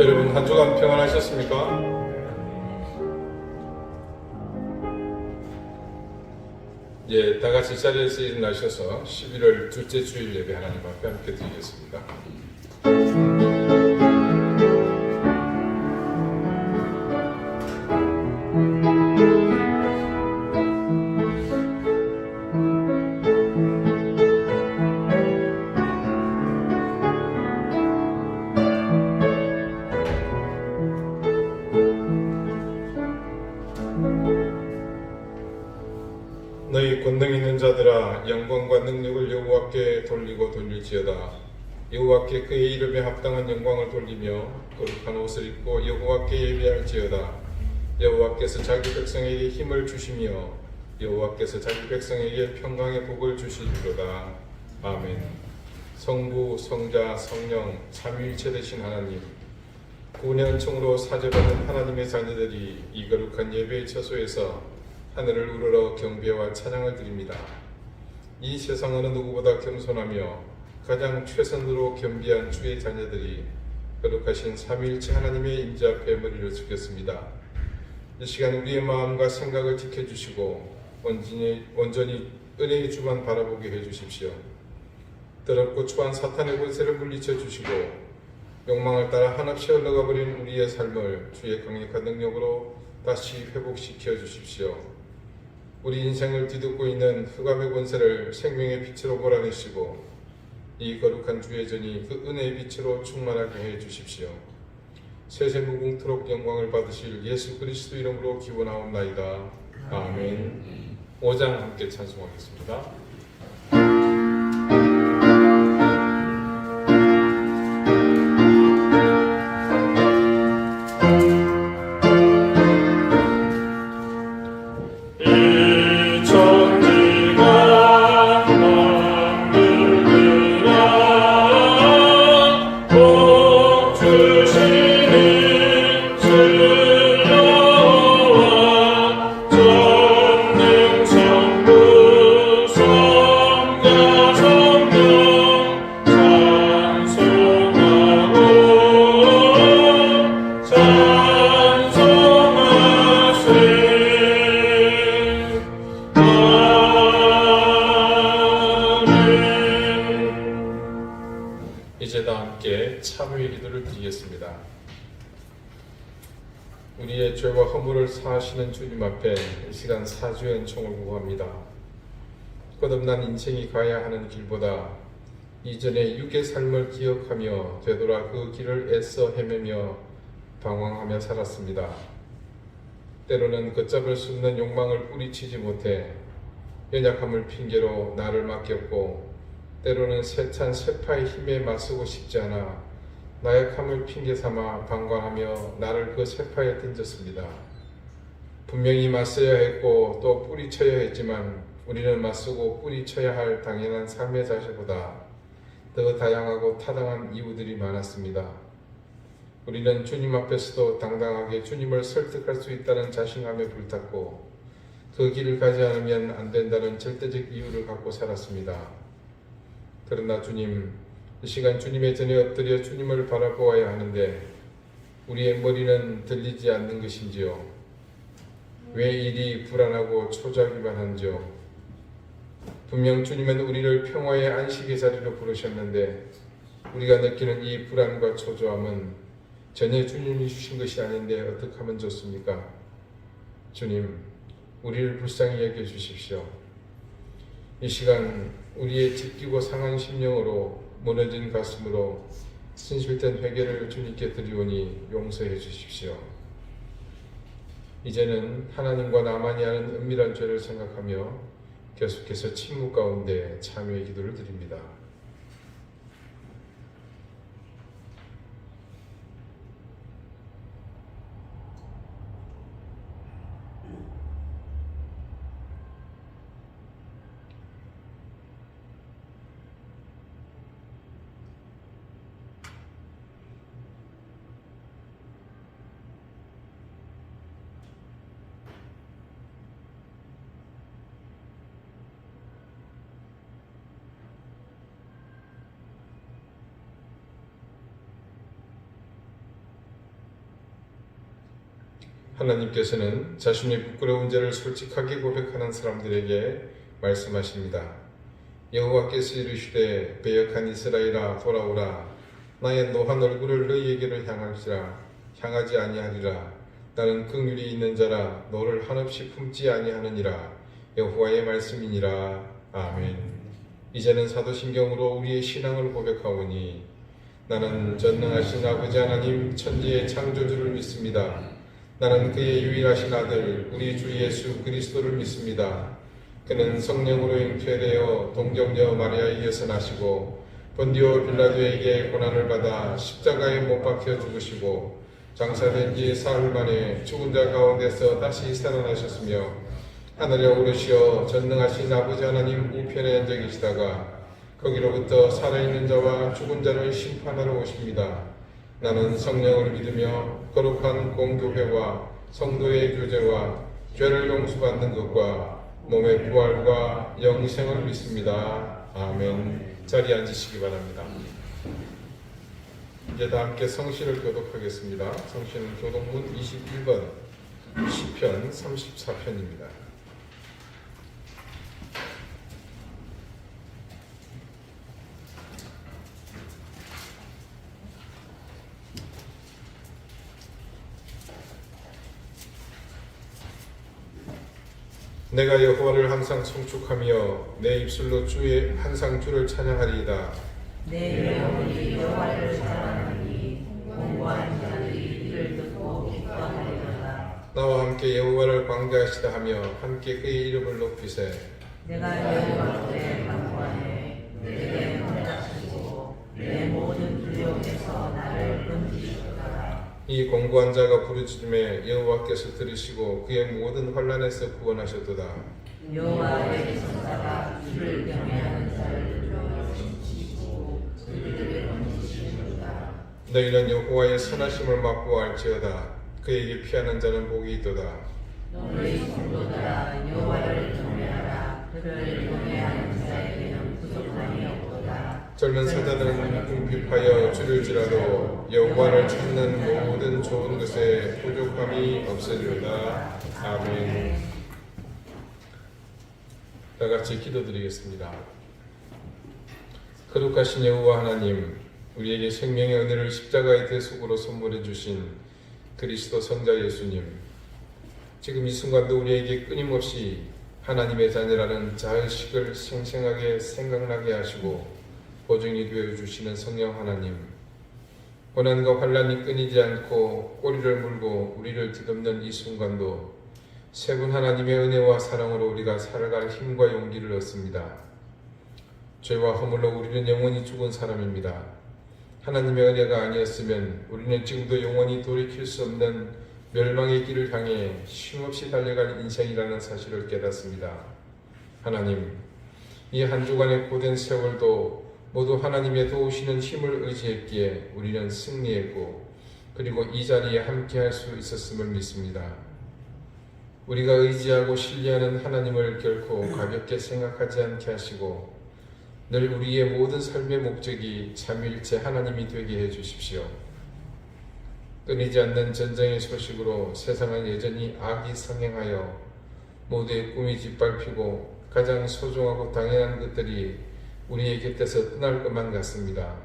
여러분 한 주간 평안하셨습니까? 다 같이 자리에서 일어나셔서 11월 둘째 주일 예배 하나님 앞에 함께 드리겠습니다. 너희 권능 있는 자들아, 영광과 능력을 여호와께 돌리고 돌릴지어다. 여호와께 그의 이름에 합당한 영광을 돌리며 거룩한 옷을 입고 여호와께 예배할지어다. 여호와께서 자기 백성에게 힘을 주시며 여호와께서 자기 백성에게 평강의 복을 주시리로다. 아멘. 성부, 성자, 성령, 삼위일체 되신 하나님, 구원의 은총으로 사죄받은 하나님의 자녀들이 이 거룩한 예배의 처소에서 하늘을 우러러 경배와 찬양을 드립니다. 이 세상 어느 누구보다 겸손하며 가장 최선으로 겸비한 주의 자녀들이 거룩하신 삼위일체 하나님의 임재 앞에 머리를 숙였습니다. 이 시간 우리의 마음과 생각을 지켜주시고 온전히 은혜의 주만 바라보게 해주십시오. 더럽고 추한 사탄의 권세를 물리쳐 주시고 욕망을 따라 한없이 흘러가버린 우리의 삶을 주의 강력한 능력으로 다시 회복시켜 주십시오. 우리 인생을 뒤덮고 있는 흑암의 권세를 생명의 빛으로 몰아내시고 이 거룩한 주의 전이 그 은혜의 빛으로 충만하게 해 주십시오. 세세 무궁토록 영광을 받으실 예수 그리스도 이름으로 기원하옵나이다. 아멘. 5장 함께 찬송하겠습니다. 이제 다 함께 참회의 기도를 드리겠습니다. 우리의 죄와 허물을 사하시는 주님 앞에 이 시간 사주의 은총을 구합니다. 거듭난 인생이 가야 하는 길보다 이전의 육의 삶을 기억하며 되돌아 그 길을 애써 헤매며 방황하며 살았습니다. 때로는 걷잡을 수 없는 욕망을 뿌리치지 못해 연약함을 핑계로 나를 맡겼고, 때로는 세찬 쇠파의 힘에 맞서고 싶지 않아 나약함을 핑계삼아 방관하며 나를 그 쇠파에 던졌습니다. 분명히 맞서야 했고 또 뿌리쳐야 했지만 우리는 맞서고 뿌리쳐야 할 당연한 삶의 자세보다 더 다양하고 타당한 이유들이 많았습니다. 우리는 주님 앞에서도 당당하게 주님을 설득할 수 있다는 자신감에 불탔고 그 길을 가지 않으면 안 된다는 절대적 이유를 갖고 살았습니다. 그러나 주님, 이 시간 주님의 전에 엎드려 주님을 바라보아야 하는데 우리의 머리는 들리지 않는 것인지요? 왜 일이 불안하고 초조하기만 한지요? 분명 주님은 우리를 평화의 안식의 자리로 부르셨는데 우리가 느끼는 이 불안과 초조함은 전혀 주님이 주신 것이 아닌데 어떻게 하면 좋습니까? 주님, 우리를 불쌍히 여겨주십시오. 이 시간 우리의 찢기고 상한 심령으로 무너진 가슴으로 진실된 회개를 주님께 드리오니 용서해 주십시오. 이제는 하나님과 나만이 하는 은밀한 죄를 생각하며 계속해서 침묵 가운데 참여의 기도를 드립니다. 하나님께서는 자신의 부끄러운 죄를 솔직하게 고백하는 사람들에게 말씀하십니다. 여호와께서 이르시되 배역한 이스라엘아 돌아오라. 나의 노한 얼굴을 너희에게로 향하지 아니하리라. 나는 긍휼이 있는 자라 너를 한없이 품지 아니하느니라. 여호와의 말씀이니라. 아멘. 이제는 사도신경으로 우리의 신앙을 고백하오니 나는 전능하신 아버지 하나님 천지의 창조주를 믿습니다. 나는 그의 유일하신 아들 우리 주 예수 그리스도를 믿습니다. 그는 성령으로 잉태되어 동정녀 마리아에게서 나시고 본디오 빌라도에게 고난을 받아 십자가에 못 박혀 죽으시고 장사된 지 사흘 만에 죽은 자 가운데서 다시 살아나셨으며 하늘에 오르시어 전능하신 아버지 하나님 우편에 앉아 계시다가 거기로부터 살아있는 자와 죽은 자를 심판하러 오십니다. 나는 성령을 믿으며 거룩한 공교회와 성도의 교제와 죄를 용서받는 것과 몸의 부활과 영생을 믿습니다. 아멘. 자리에 앉으시기 바랍니다. 이제 다 함께 성신을 교독하겠습니다. 성신은 교독문 21번 시편 34편입니다. 내가 여호와를 항상 송축하며 내 입술로 항상 주를 찬양하리이다. 내 영혼이 여호와를 사랑하니 공고한 자들이 이를 듣고 기뻐하리로다. 나와 함께 여호와를 광대하시다 하며 함께 그의 이름을 높이세. 내가 여호와께 간구하네. 내게 응답하시고 내 모든 두려움에서 나를 건지시도다. 이 공고한 자가 부르짖음에 여호와께서 들으시고 그의 모든 환난에서 구원하셨도다. 여호와의 천사가 주를 경외하는 자를 지키시고 그들을 건지시도다. 너희는 여호와의 선하심을 맛보아 알지어다. 그에게 피하는 자는 복이 있도다. 너희 성도들아 여호와를 경외하라. 그를 경외하는 자에게는 부족함이 없도다. 젊은 사자들은 궁핍하여 줄일지라도 여호와를 찾는 모든 좋은 것에 부족함이 없으리로다. 아멘. 다 같이 기도드리겠습니다. 거룩하신 여호와 하나님, 우리에게 생명의 은혜를 십자가의 대속으로 선물해 주신 그리스도 성자 예수님, 지금 이 순간도 우리에게 끊임없이 하나님의 자녀라는 자의식을 생생하게 생각나게 하시고 보증이 되어주시는 성령 하나님, 고난과 환난이 끊이지 않고 꼬리를 물고 우리를 뒤덮는 이 순간도 세 분 하나님의 은혜와 사랑으로 우리가 살아갈 힘과 용기를 얻습니다. 죄와 허물로 우리는 영원히 죽은 사람입니다. 하나님의 은혜가 아니었으면 우리는 지금도 영원히 돌이킬 수 없는 멸망의 길을 향해 쉼없이 달려갈 인생이라는 사실을 깨닫습니다. 하나님, 이 한 주간의 고된 세월도 모두 하나님의 도우시는 힘을 의지했기에 우리는 승리했고 그리고 이 자리에 함께할 수 있었음을 믿습니다. 우리가 의지하고 신뢰하는 하나님을 결코 가볍게 생각하지 않게 하시고 늘 우리의 모든 삶의 목적이 삼위일체 하나님이 되게 해주십시오. 끊이지 않는 전쟁의 소식으로 세상은 여전히 악이 성행하여 모두의 꿈이 짓밟히고 가장 소중하고 당연한 것들이 우리의 곁에서 떠날 것만 같습니다.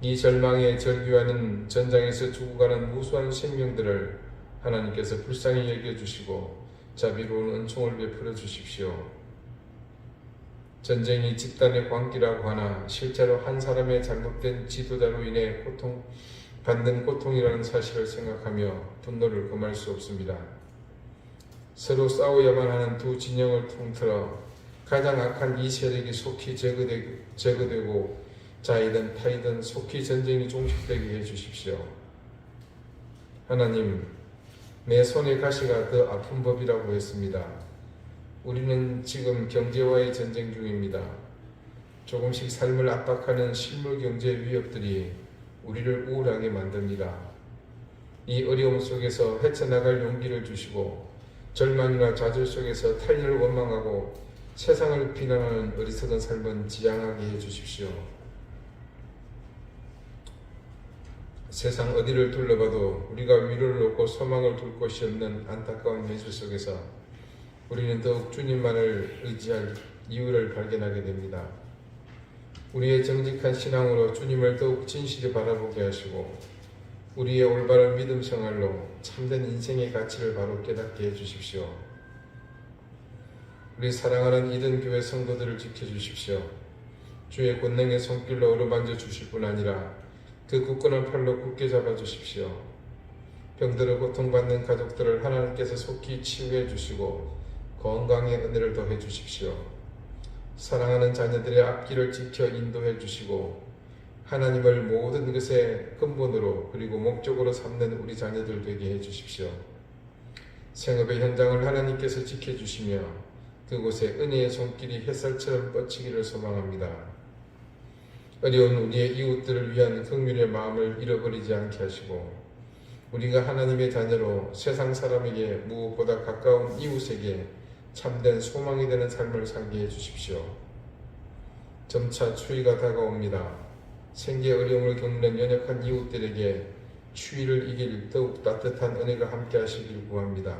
이 절망에 절규하는 전장에서 죽어가는 무수한 생명들을 하나님께서 불쌍히 여겨주시고 자비로운 은총을 베풀어 주십시오. 전쟁이 집단의 광기라고 하나 실제로 한 사람의 잘못된 지도자로 인해 받는 고통이라는 사실을 생각하며 분노를 금할 수 없습니다. 서로 싸워야만 하는 두 진영을 통틀어 가장 악한 이 세력이 속히 제거되고 자이든 타이든 속히 전쟁이 종식되게 해주십시오. 하나님, 내 손의 가시가 더 아픈 법이라고 했습니다. 우리는 지금 경제와의 전쟁 중입니다. 조금씩 삶을 압박하는 실물 경제 위협들이 우리를 우울하게 만듭니다. 이 어려움 속에서 헤쳐나갈 용기를 주시고 절망이나 좌절 속에서 타인을 원망하고 세상을 비난하는 어리석은 삶은 지양하게 해주십시오. 세상 어디를 둘러봐도 우리가 위로를 얻고 소망을 둘 곳이 없는 안타까운 현실 속에서 우리는 더욱 주님만을 의지할 이유를 발견하게 됩니다. 우리의 정직한 신앙으로 주님을 더욱 진실히 바라보게 하시고 우리의 올바른 믿음 생활로 참된 인생의 가치를 바로 깨닫게 해주십시오. 우리 사랑하는 이든교회 성도들을 지켜주십시오. 주의 권능의 손길로 어루만져 주실 뿐 아니라 그 굳건한 팔로 굳게 잡아주십시오. 병들어 고통받는 가족들을 하나님께서 속히 치유해 주시고 건강의 은혜를 더해 주십시오. 사랑하는 자녀들의 앞길을 지켜 인도해 주시고 하나님을 모든 것의 근본으로 그리고 목적으로 삼는 우리 자녀들 되게 해 주십시오. 생업의 현장을 하나님께서 지켜주시며 그곳에 은혜의 손길이 햇살처럼 뻗치기를 소망합니다. 어려운 우리의 이웃들을 위한 긍휼의 마음을 잃어버리지 않게 하시고 우리가 하나님의 자녀로 세상 사람에게 무엇보다 가까운 이웃에게 참된 소망이 되는 삶을 살게 해주십시오. 점차 추위가 다가옵니다. 생계 어려움을 겪는 연약한 이웃들에게 추위를 이길 더욱 따뜻한 은혜가 함께 하시길 구합니다.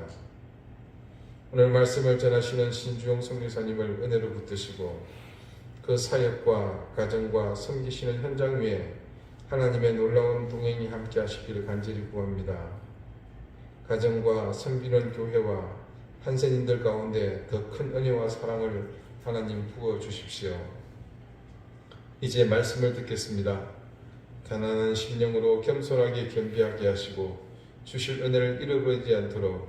오늘 말씀을 전하시는 신주영 선교사님을 은혜로 붙드시고 그 사역과 가정과 섬기시는 현장 위에 하나님의 놀라운 동행이 함께 하시기를 간절히 구합니다. 가정과 섬기는 교회와 한센인들 가운데 더 큰 은혜와 사랑을 하나님 부어 주십시오. 이제 말씀을 듣겠습니다. 가난한 심령으로 겸손하게 겸비하게 하시고 주실 은혜를 잃어버리지 않도록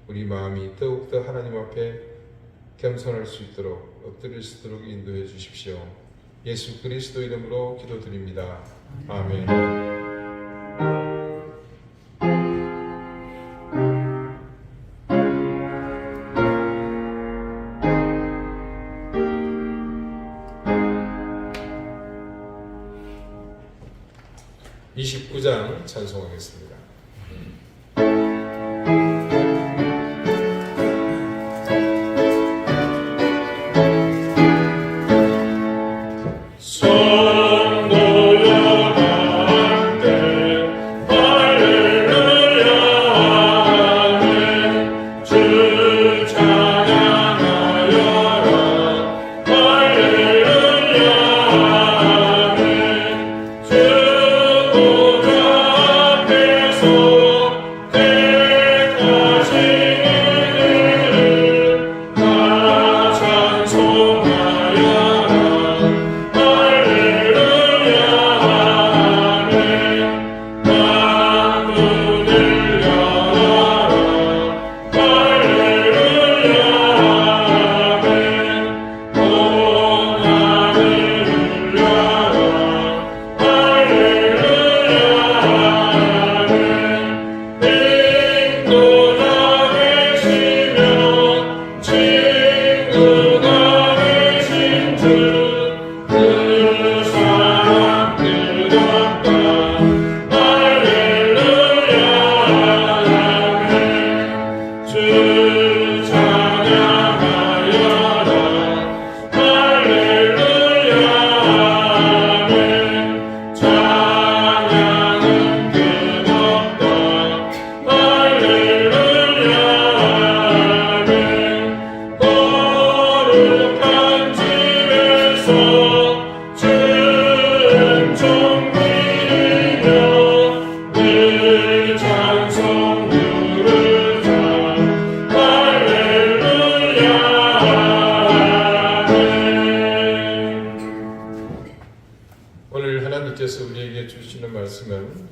우리 마음이 더욱더 하나님 앞에 겸손할 수 있도록 엎드릴 수 있도록 인도해 주십시오. 예수 그리스도 이름으로 기도드립니다. 아멘. 29장 찬송하겠습니다.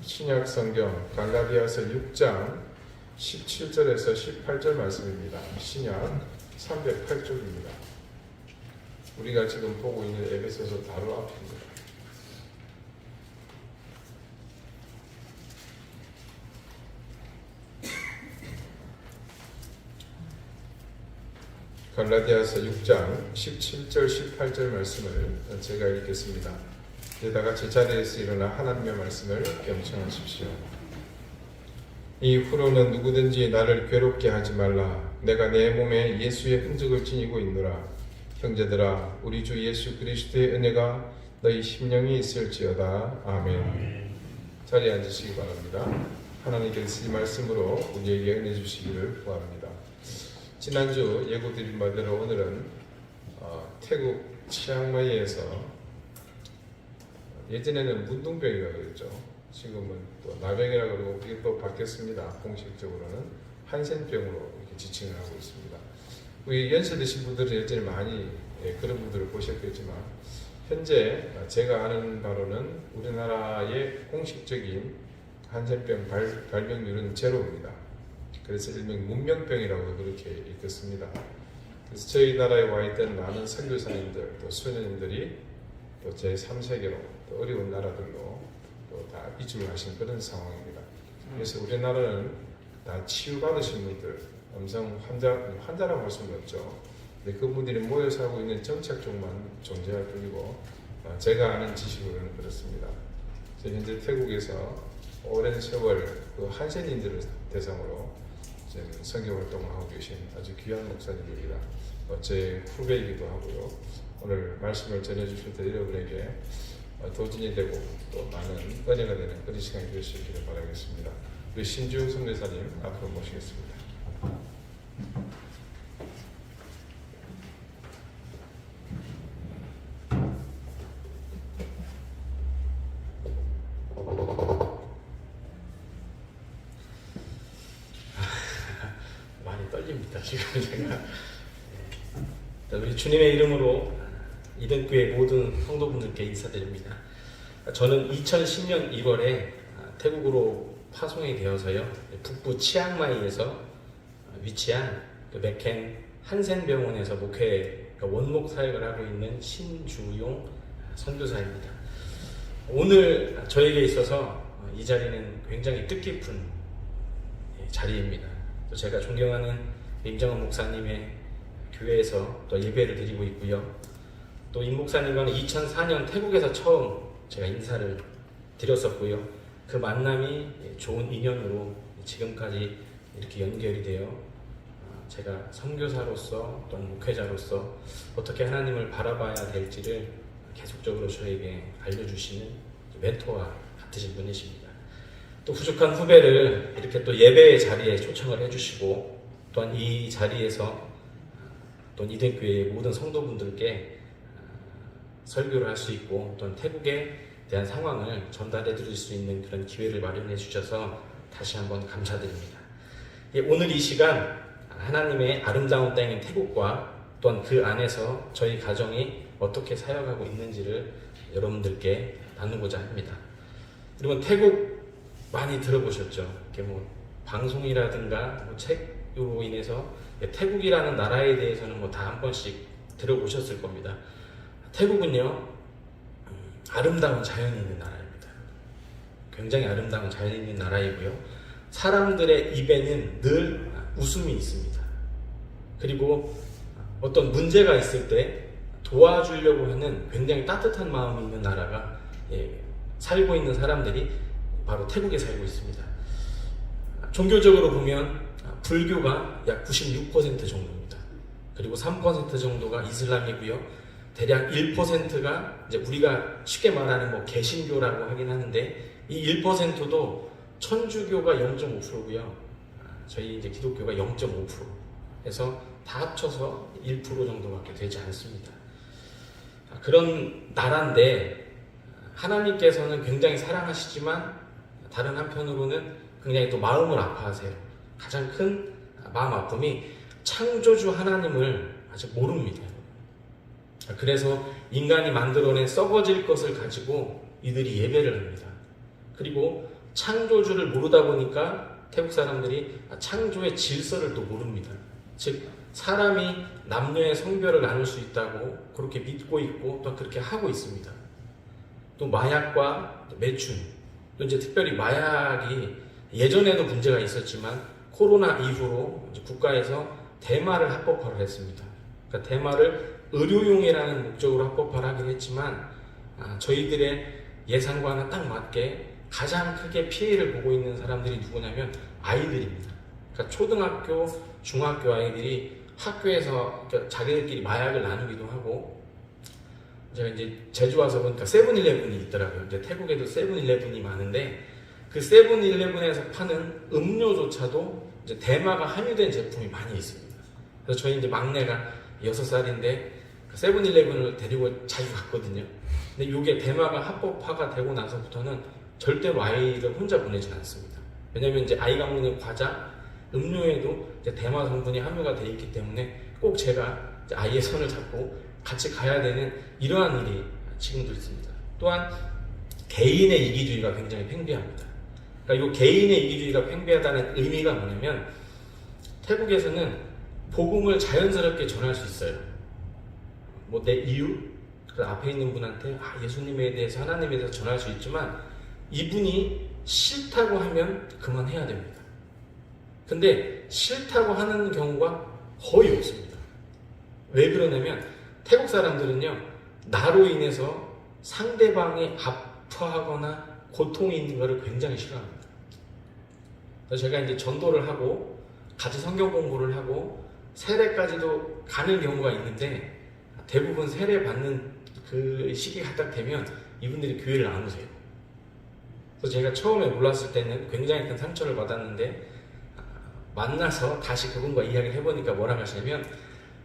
신약성경 갈라디아서 6장 17절에서 18절 말씀입니다. 신약 308쪽입니다. 우리가 지금 보고 있는 에베소서 바로 앞입니다. 갈라디아서 6장 17절 18절 말씀을 제가 읽겠습니다. 다 같이 자리에서 일어나 하나님의 말씀을 경청하십시오. 이후로는 누구든지 나를 괴롭게 하지 말라. 내가 내 몸에 예수의 흔적을 지니고 있노라. 형제들아, 우리 주 예수 그리스도의 은혜가 너희 심령에 있을지어다. 아멘. 자리에 앉으시기 바랍니다. 하나님께서 이 말씀으로 우리에게 은혜 주시기를 구합니다. 지난주 예고드린 바대로 오늘은 태국 치앙마이에서 예전에는 문둥병이라고 그랬죠. 지금은 또 나병이라고 그러고 이게 또 바뀌었습니다. 공식적으로는 한센병으로 이렇게 지칭을 하고 있습니다. 우리 연세 드신 분들은 예전에 많이 그런 분들을 보셨겠지만 현재 제가 아는 바로는 우리나라의 공식적인 한센병 발병률은 제로입니다. 그래서 일명 문명병이라고 그렇게 읽겠습니다. 그래서 저희 나라에 와 있던 많은 선교사님들 또 수녀님들이 또 제3세계로 또 어려운 나라들로 또 다 이주를 하신 그런 상황입니다. 그래서 우리나라는 다 치유받으신 분들, 음성 환자라고 할 수는 없죠. 근데 그분들이 모여 살고 있는 정착종만 존재할 뿐이고 제가 아는 지식으로는 그렇습니다. 현재 태국에서 오랜 세월 그 한센인들을 대상으로 선교 활동을 하고 계신 아주 귀한 목사님입니다. 제 후배이기도 하고요. 오늘 말씀을 전해주실 때 여러분에게 도전이 되고 또 많은 은혜가 되는 그런 시간이 될 수 있기를 바라겠습니다. 우리 신주영 선교사님 앞으로 모시겠습니다. 많이 떨립니다. 지금 제가 우리 주님의 이름으로 이등교회 모든 성도분들께 인사드립니다. 저는 2010년 1월에 태국으로 파송이 되어서요 북부 치앙마이에서 위치한 그 맥켄 한센병원에서 목회 원목 사역을 하고 있는 신주용 선교사입니다. 오늘 저에게 있어서 이 자리는 굉장히 뜻깊은 자리입니다. 또 제가 존경하는 임정원 목사님의 교회에서 또 예배를 드리고 있고요. 또 임 목사님과는 2004년 태국에서 처음 제가 인사를 드렸었고요. 그 만남이 좋은 인연으로 지금까지 이렇게 연결이 되어 제가 선교사로서 또는 목회자로서 어떻게 하나님을 바라봐야 될지를 계속적으로 저에게 알려주시는 멘토와 같으신 분이십니다. 또 부족한 후배를 이렇게 또 예배의 자리에 초청을 해주시고 또한 이 자리에서 또 이등교회의 모든 성도분들께 설교를 할 수 있고 또한 태국에 대한 상황을 전달해 드릴 수 있는 그런 기회를 마련해 주셔서 다시 한번 감사드립니다. 오늘 이 시간 하나님의 아름다운 땅인 태국과 또한 그 안에서 저희 가정이 어떻게 사역하고 있는지를 여러분들께 나누고자 합니다. 여러분 태국 많이 들어보셨죠? 이렇게 뭐 방송이라든가 뭐 책으로 인해서 태국이라는 나라에 대해서는 뭐 다 한 번씩 들어보셨을 겁니다. 태국은요 아름다운 자연이 있는 나라입니다. 굉장히 아름다운 자연이 있는 나라이고요. 사람들의 입에는 늘 웃음이 있습니다. 그리고 어떤 문제가 있을 때 도와주려고 하는 굉장히 따뜻한 마음이 있는 나라가 살고 있는 사람들이 바로 태국에 살고 있습니다. 종교적으로 보면 불교가 약 96% 정도입니다. 그리고 3% 정도가 이슬람이고요. 대략 1%가 이제 우리가 쉽게 말하는 뭐 개신교라고 하긴 하는데 이 1%도 천주교가 0.5%고요. 저희 이제 기독교가 0.5% 해서 다 합쳐서 1% 정도밖에 되지 않습니다. 그런 나라인데 하나님께서는 굉장히 사랑하시지만 다른 한편으로는 굉장히 또 마음을 아파하세요. 가장 큰 마음 아픔이 창조주 하나님을 아직 모릅니다. 그래서 인간이 만들어낸 썩어질 것을 가지고 이들이 예배를 합니다. 그리고 창조주를 모르다 보니까 태국 사람들이 창조의 질서를 또 모릅니다. 즉 사람이 남녀의 성별을 나눌 수 있다고 그렇게 믿고 있고 또 그렇게 하고 있습니다. 또 마약과 매춘, 또 이제 특별히 마약이 예전에도 문제가 있었지만 코로나 이후로 이제 국가에서 대마를 합법화를 했습니다. 그러니까 대마를 의료용이라는 목적으로 합법화를 하긴 했지만 저희들의 예상과는 딱 맞게 가장 크게 피해를 보고 있는 사람들이 누구냐면 아이들입니다. 그러니까 초등학교, 중학교 아이들이 학교에서 자기들끼리 마약을 나누기도 하고 제가 이제 제주 와서 보니까 세븐일레븐이 있더라고요. 이제 태국에도 세븐일레븐이 많은데 그 세븐일레븐에서 파는 음료조차도 이제 대마가 함유된 제품이 많이 있습니다. 그래서 저희 이제 막내가 6살인데 그 세븐일레븐을 데리고 자주 갔거든요. 근데 이게 대마가 합법화가 되고 나서부터는 절대로 아이를 혼자 보내진 않습니다. 왜냐면 이제 아이가 먹는 과자, 음료에도 이제 대마 성분이 함유가 되어 있기 때문에 꼭 제가 이제 아이의 손을 잡고 같이 가야 되는 이러한 일이 지금도 있습니다. 또한 개인의 이기주의가 굉장히 팽배합니다. 그러니까 이 개인의 이기주의가 팽배하다는 의미가 뭐냐면 태국에서는 복음을 자연스럽게 전할 수 있어요. 뭐 내 이유, 그 앞에 있는 분한테 예수님에 대해서 하나님에 대해서 전할 수 있지만 이분이 싫다고 하면 그만해야 됩니다. 근데 싫다고 하는 경우가 거의 없습니다. 왜 그러냐면 태국 사람들은요, 나로 인해서 상대방이 아파하거나 고통이 있는 것을 굉장히 싫어합니다. 그래서 제가 이제 전도를 하고 같이 성경 공부를 하고 세례까지도 가는 경우가 있는데 대부분 세례 받는 그 시기가 딱 되면 이분들이 교회를 안 오세요. 그래서 제가 처음에 몰랐을 때는 굉장히 큰 상처를 받았는데 만나서 다시 그분과 이야기를 해보니까 뭐라고 하시냐면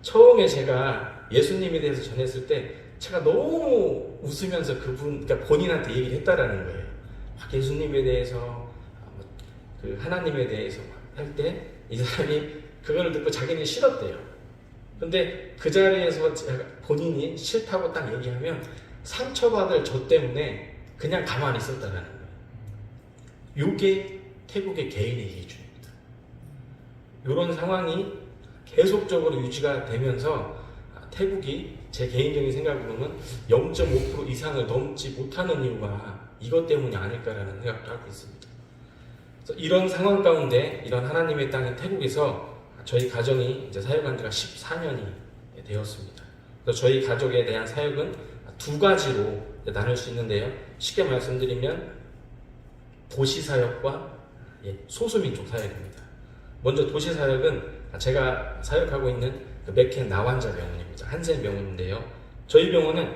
처음에 제가 예수님에 대해서 전했을 때 제가 너무 웃으면서 그러니까 본인한테 얘기를 했다라는 거예요. 예수님에 대해서 그 하나님에 대해서 할 때 이 사람이 그걸 듣고 자기는 싫었대요. 근데 그 자리에서 본인이 싫다고 딱 얘기하면 상처받을 저 때문에 그냥 가만히 있었다라는 거예요. 요게 태국의 개인의 이기주의입니다. 이런 상황이 계속적으로 유지가 되면서 태국이 제 개인적인 생각으로는 0.5% 이상을 넘지 못하는 이유가 이것 때문이 아닐까라는 생각도 하고 있습니다. 그래서 이런 상황 가운데 이런 하나님의 땅인 태국에서 저희 가정이 이제 사역한 지가 14년이 되었습니다. 그래서 저희 가족에 대한 사역은 두 가지로 나눌 수 있는데요. 쉽게 말씀드리면 도시 사역과 소수민족 사역입니다. 먼저 도시 사역은 제가 사역하고 있는 그 맥켄 나환자 병원입니다. 한센 병원인데요. 저희 병원은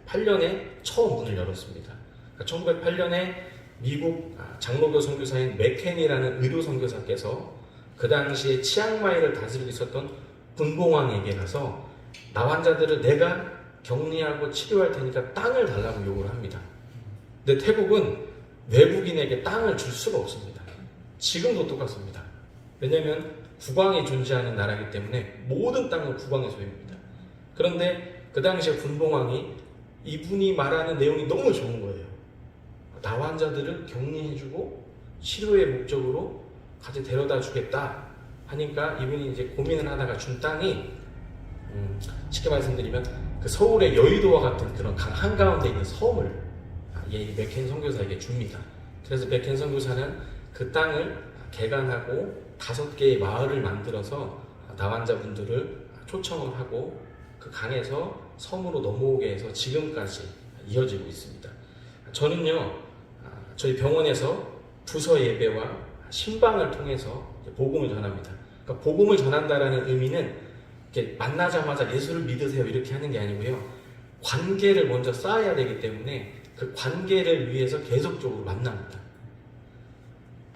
1908년에 처음 문을 열었습니다. 1908년에 미국 장로교 선교사인 맥켄이라는 의료 선교사께서 그 당시에 치앙마이를 다스리고 있었던 분봉왕에게 가서 나 환자들을 내가 격리하고 치료할 테니까 땅을 달라고 요구를 합니다. 근데 태국은 외국인에게 땅을 줄 수가 없습니다. 지금도 똑같습니다. 왜냐하면 국왕이 존재하는 나라이기 때문에 모든 땅은 국왕의 소유입니다. 그런데 그 당시에 분봉왕이 이분이 말하는 내용이 너무 좋은 거예요. 나 환자들을 격리해주고 치료의 목적으로 같이 데려다 주겠다 하니까 이분이 이제 고민을 하다가 준 땅이 쉽게 말씀드리면 그 서울의 여의도와 같은 그런 강 한가운데 있는 섬을 이 맥켄 선교사에게 줍니다. 그래서 맥켄 선교사는 그 땅을 개간하고 5개의 마을을 만들어서 나 환자분들을 초청을 하고 그 강에서 섬으로 넘어오게 해서 지금까지 이어지고 있습니다. 저는요, 저희 병원에서 부서 예배와 신방을 통해서 복음을 전합니다. 그러니까 복음을 전한다라는 의미는 이렇게 만나자마자 예수를 믿으세요 이렇게 하는 게 아니고요. 관계를 먼저 쌓아야 되기 때문에 그 관계를 위해서 계속적으로 만납니다.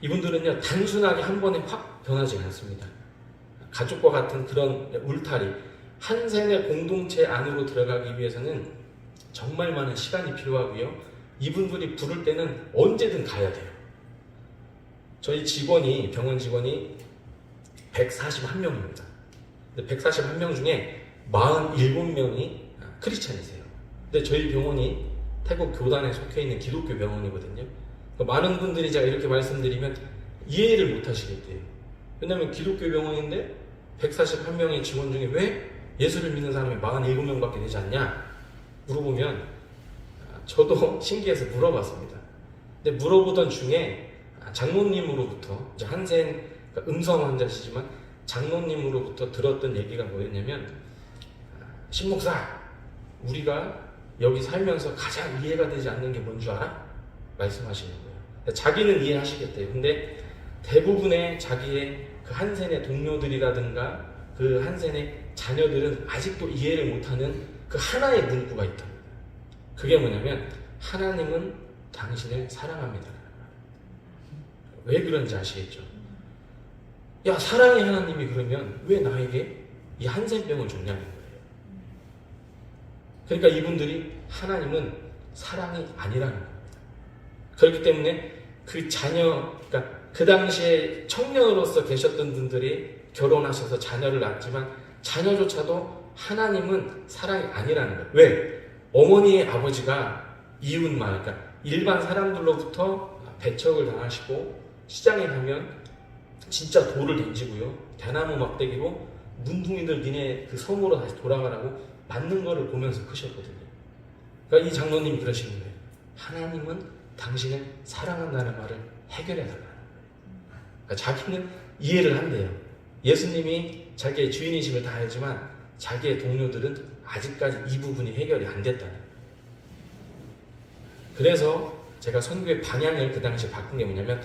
이분들은요, 단순하게 한 번에 확 변하지 않습니다. 가족과 같은 그런 울타리, 한센의 공동체 안으로 들어가기 위해서는 정말 많은 시간이 필요하고요. 이분들이 부를 때는 언제든 가야 돼요. 저희 직원이, 병원 직원이 141명입니다. 141명 중에 47명이 크리스찬이세요. 근데 저희 병원이 태국 교단에 속해 있는 기독교 병원이거든요. 많은 분들이 제가 이렇게 말씀드리면 이해를 못 하시겠대요. 왜냐하면 기독교 병원인데 141명의 직원 중에 왜 예수를 믿는 사람이 47명밖에 되지 않냐 물어보면 저도 신기해서 물어봤습니다. 근데 물어보던 중에 장로님으로부터 이제 한센 음성 환자시지만 장로님으로부터 들었던 얘기가 뭐였냐면 신목사, 우리가 여기 살면서 가장 이해가 되지 않는 게 뭔 줄 알아? 말씀하시는 거예요. 자기는 이해하시겠대요. 근데 대부분의 자기의 그 한센의 동료들이라든가 그 한센의 자녀들은 아직도 이해를 못하는 그 하나의 문구가 있답니다. 그게 뭐냐면 하나님은 당신을 사랑합니다. 왜 그런지 아시겠죠? 야, 사랑의 하나님이 그러면 왜 나에게 이 한센병을 줬냐는 거예요. 그러니까 이분들이 하나님은 사랑이 아니라는 겁니다. 그렇기 때문에 그 자녀, 그러니까 그 당시에 청년으로서 계셨던 분들이 결혼하셔서 자녀를 낳았지만 자녀조차도 하나님은 사랑이 아니라는 거예요. 왜? 어머니의 아버지가 이웃마을, 그러니까 일반 사람들로부터 배척을 당하시고 시장에 가면 진짜 돌을 던지고요, 대나무 막대기로 문둥이들 니네 그 섬으로 다시 돌아가라고 맞는 거를 보면서 크셨거든요. 그러니까 이 장로님이 그러시는 거예요. 하나님은 당신을 사랑한다는 말을 해결해 달라는 거예요. 그러니까 자기는 이해를 한대요. 예수님이 자기의 주인이심을 다 알지만 자기의 동료들은 아직까지 이 부분이 해결이 안 됐다는 거예요. 그래서 제가 선교의 방향을 그 당시에 바꾼 게 뭐냐면,